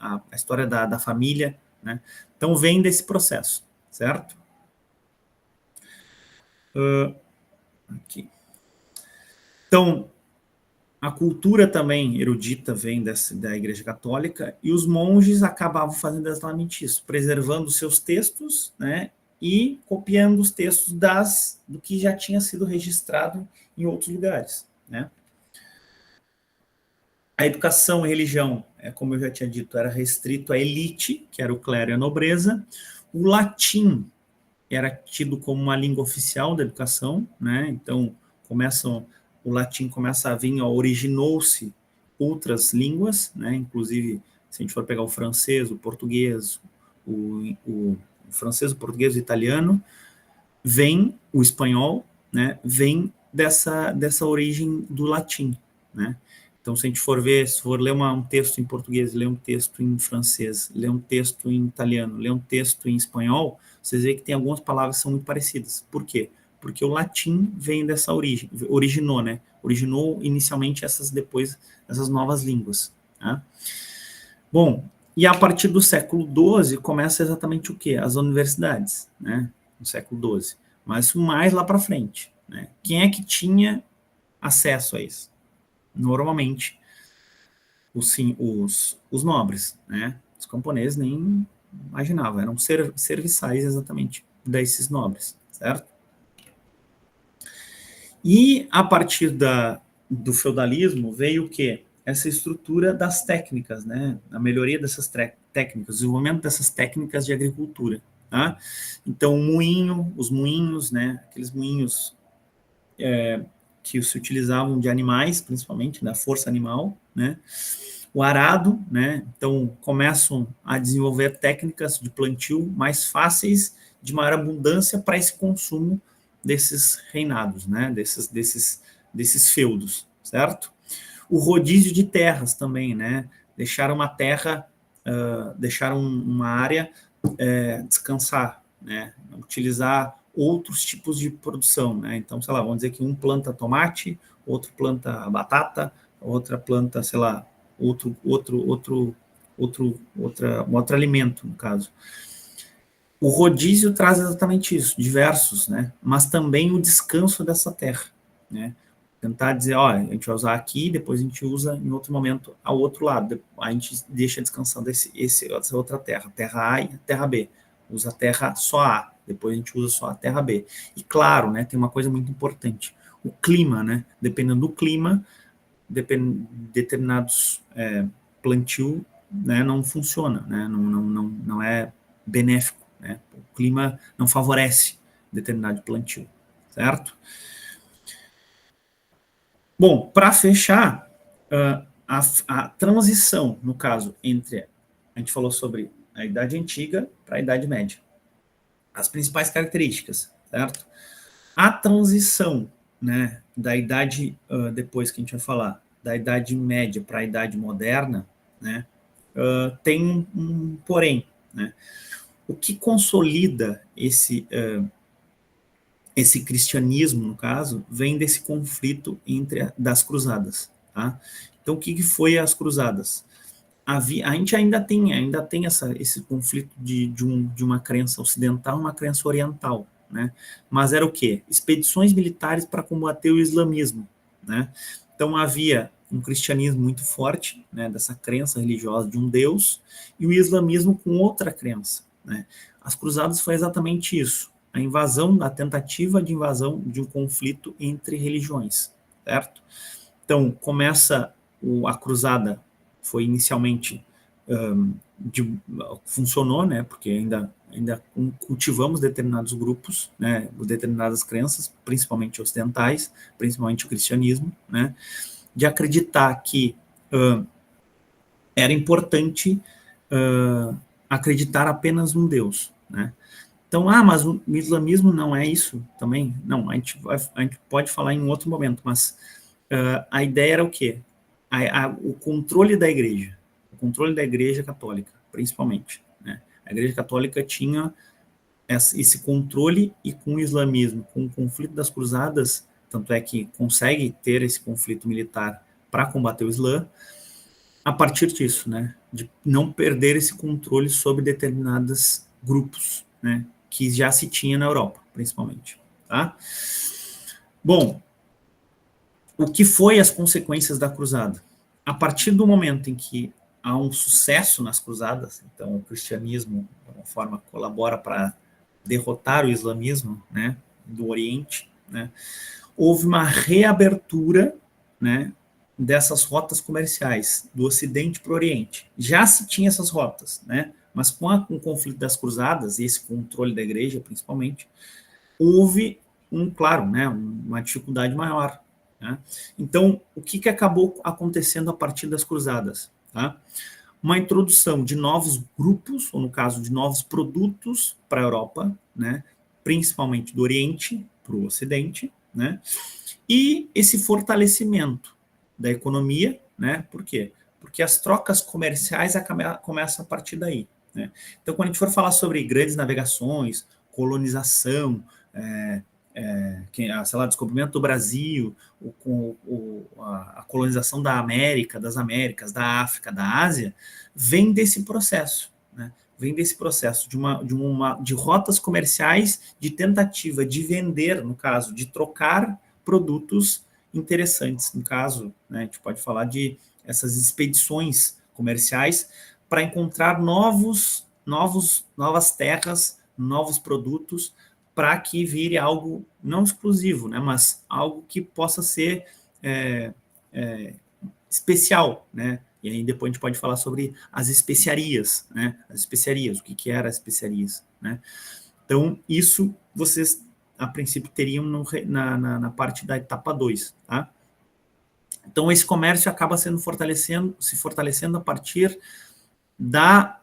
[SPEAKER 1] da família, né? Então, vem desse processo, certo? Aqui. Então, a cultura também erudita vem da Igreja Católica e os monges acabavam fazendo exatamente isso, preservando seus textos, né, e copiando os textos do que já tinha sido registrado em outros lugares, né. A educação e religião, como eu já tinha dito, era restrito à elite, que era o clero e a nobreza. O latim era tido como uma língua oficial da educação, né? Então o latim começa a vir, originou-se outras línguas, né? Inclusive, se a gente for pegar o francês, o português, o francês, o português, o italiano, vem o espanhol, né? Vem dessa origem do latim, né? Então, se a gente for ver, se for ler um texto em português, ler um texto em francês, ler um texto em italiano, ler um texto em espanhol, vocês veem que tem algumas palavras que são muito parecidas. Por quê? Porque o latim vem dessa origem, originou, né? Originou inicialmente depois essas novas línguas, tá? Bom, e a partir do século XII começa exatamente o quê? As universidades, né? No século XII. Mas mais lá para frente, né? Quem é que tinha acesso a isso? Normalmente, os nobres, né? Os camponeses nem imaginavam, eram serviçais exatamente desses nobres, certo? E a partir do feudalismo veio o quê? Essa estrutura das técnicas, né? A melhoria dessas técnicas, o desenvolvimento dessas técnicas de agricultura, tá? Então, os moinhos, né? Aqueles moinhos que se utilizavam de animais, principalmente da força animal, né? O arado, né? Então começam a desenvolver técnicas de plantio mais fáceis, de maior abundância para esse consumo desses reinados, né? Desses feudos, certo? O rodízio de terras também, né? Deixaram uma terra, deixaram uma área descansar, né? Utilizar outros tipos de produção, né? Então, sei lá, vamos dizer que um planta tomate, outro planta batata, outra planta, sei lá, outro alimento, no caso. O rodízio traz exatamente isso, diversos, né? Mas também o descanso dessa terra, né? Tentar dizer, olha, a gente vai usar aqui, depois a gente usa em outro momento ao outro lado, a gente deixa descansando essa outra terra, terra A e terra B, usa a terra só A, depois a gente usa só a terra B. E claro, né, tem uma coisa muito importante, o clima, né? Dependendo do clima, determinados plantio, né, não funciona, né? Não é benéfico, né? O clima não favorece determinado plantio, certo? Bom, para fechar, a transição, no caso, entre, a gente falou sobre a Idade Antiga para a Idade Média. As principais características, certo? A transição, né, da idade, depois que a gente vai falar, da Idade Média para a Idade Moderna, né, tem um porém, né? O que consolida esse cristianismo, no caso, vem desse conflito das cruzadas, tá? Então, o que foi as cruzadas? A gente ainda tem esse conflito de uma crença ocidental e uma crença oriental, né? Mas era o quê? Expedições militares para combater o islamismo, né? Então, havia um cristianismo muito forte, né, dessa crença religiosa de um Deus, e o islamismo com outra crença, né? As cruzadas foi exatamente isso, a invasão, a tentativa de invasão de um conflito entre religiões, certo? Então, começa a cruzada, foi inicialmente, funcionou, né, porque ainda cultivamos determinados grupos, né, determinadas crenças, principalmente ocidentais, principalmente o cristianismo, né, de acreditar que era importante acreditar apenas num Deus, né. Então, mas o islamismo não é isso também? Não, a gente pode falar em outro momento, mas a ideia era o quê? O controle da igreja, o controle da igreja católica, principalmente, né? A igreja católica tinha esse controle, e com o islamismo, com o conflito das cruzadas, tanto é que consegue ter esse conflito militar para combater o Islã, a partir disso, né, de não perder esse controle sobre determinados grupos, né, que já se tinha na Europa, principalmente, tá? Bom, o que foi as consequências da cruzada? A partir do momento em que há um sucesso nas cruzadas, então o cristianismo, de alguma forma, colabora para derrotar o islamismo, né, do Oriente, né, houve uma reabertura, né, dessas rotas comerciais do Ocidente para o Oriente. Já se tinha essas rotas, né, mas com o conflito das cruzadas e esse controle da igreja, principalmente, houve claro, né, uma dificuldade maior, né? Então, o que acabou acontecendo a partir das cruzadas? Tá? Uma introdução de novos grupos, ou no caso de novos produtos para a Europa, né, principalmente do Oriente para o Ocidente, né, e esse fortalecimento, da economia, né? Por quê? Porque as trocas comerciais começam a partir daí, né? Então, quando a gente for falar sobre grandes navegações, colonização, sei lá, descobrimento do Brasil, a colonização da América, das Américas, da África, da Ásia, vem desse processo, né? Vem desse processo de rotas comerciais, de tentativa de vender, no caso, de trocar produtos interessantes. No caso, né, a gente pode falar de essas expedições comerciais para encontrar novas terras, novos produtos, para que vire algo não exclusivo, né, mas algo que possa ser especial, né? E aí depois a gente pode falar sobre as especiarias, né? As especiarias, o que eram as especiarias, né? Então, isso vocês, a princípio, teriam na parte da etapa 2, tá? Então, esse comércio acaba se fortalecendo a partir das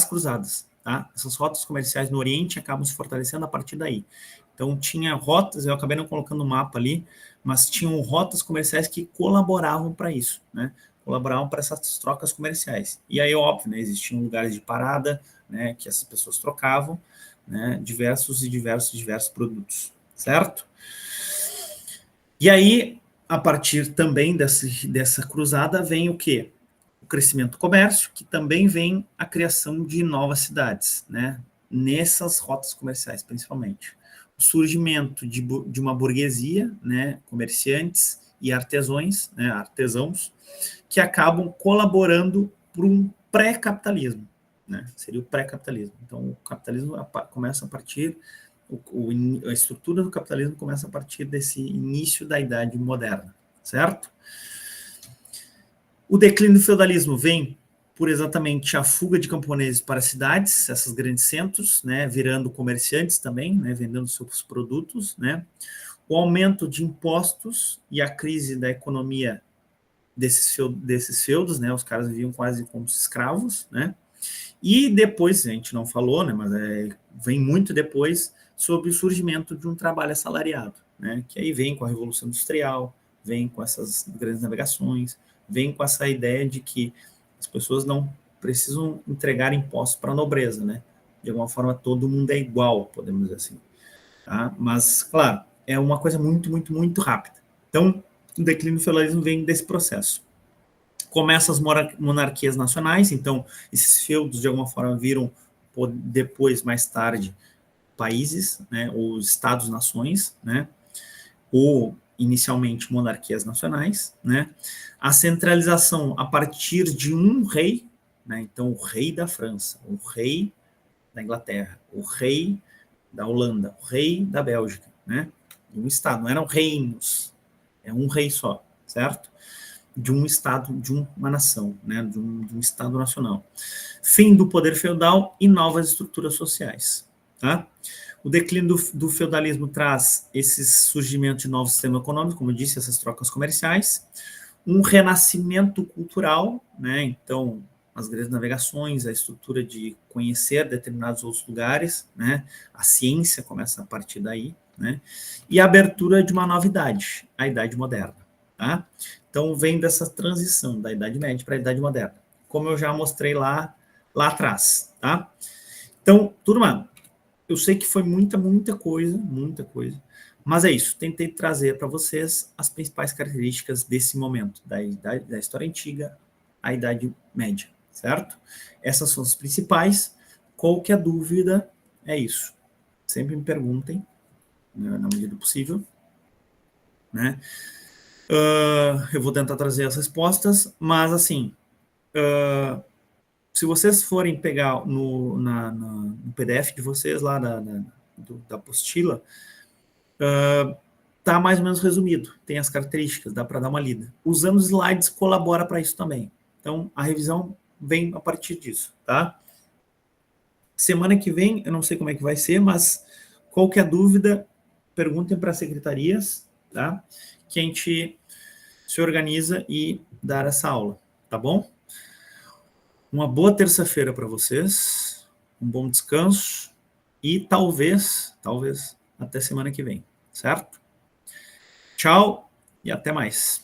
[SPEAKER 1] cruzadas, tá? Essas rotas comerciais no Oriente acabam se fortalecendo a partir daí. Então, tinha rotas, eu acabei não colocando o mapa ali, mas tinham rotas comerciais que colaboravam para isso, né? Colaboravam para essas trocas comerciais. E aí, óbvio, né, existiam lugares de parada, né, que essas pessoas trocavam, né, diversos produtos, certo? E aí, a partir também dessa cruzada, vem o quê? O crescimento do comércio, que também vem a criação de novas cidades, né? Nessas rotas comerciais, principalmente. O surgimento de uma burguesia, né? Comerciantes e artesãos, que acabam colaborando para um pré-capitalismo, né? Seria o pré-capitalismo. Então, o capitalismo começa a partir a estrutura do capitalismo começa a partir desse início da Idade Moderna, certo? O declínio do feudalismo vem por exatamente a fuga de camponeses para as cidades, esses grandes centros, né, virando comerciantes também, né, vendendo seus produtos, né, o aumento de impostos e a crise da economia desses feudos, né, os caras viviam quase como escravos, né, e depois, a gente não falou, né, mas vem muito depois, sobre o surgimento de um trabalho assalariado, né, que aí vem com a Revolução Industrial, vem com essas grandes navegações, vem com essa ideia de que as pessoas não precisam entregar impostos para a nobreza, né? De alguma forma, todo mundo é igual, podemos dizer assim. Tá? Mas, claro, é uma coisa muito, muito, muito rápida. Então, o declínio do feudalismo vem desse processo. Começam as monarquias nacionais, então, esses feudos, de alguma forma, viram depois, mais tarde, países, né, ou estados-nações, né, ou inicialmente monarquias nacionais, né, a centralização a partir de um rei, né, então o rei da França, o rei da Inglaterra, o rei da Holanda, o rei da Bélgica, né, de um estado, não eram reinos, é um rei só, certo? De um estado, de uma nação, né, de um estado nacional. Fim do poder feudal e novas estruturas sociais, tá? O declínio do feudalismo traz esse surgimento de novos sistemas econômicos, como eu disse, essas trocas comerciais, um renascimento cultural, né? Então, as grandes navegações, a estrutura de conhecer determinados outros lugares, né? A ciência começa a partir daí, né? E a abertura de uma nova idade, a Idade Moderna, tá? Então, vem dessa transição da Idade Média para a Idade Moderna, como eu já mostrei lá atrás, tá? Então, turma, eu sei que foi muita coisa, mas é isso, tentei trazer para vocês as principais características desse momento, da história antiga à Idade Média, certo? Essas são as principais. Qualquer dúvida, é isso. Sempre me perguntem, né, na medida do possível, né? Eu vou tentar trazer as respostas, mas assim, se vocês forem pegar no PDF de vocês lá da apostila, tá mais ou menos resumido, tem as características, dá para dar uma lida. Usando os slides colabora para isso também. Então, a revisão vem a partir disso, tá? Semana que vem, eu não sei como é que vai ser, mas qualquer dúvida, perguntem para as secretarias, tá? Que a gente se organiza e dar essa aula, tá bom? Uma boa terça-feira para vocês, um bom descanso e talvez, até semana que vem, certo? Tchau e até mais.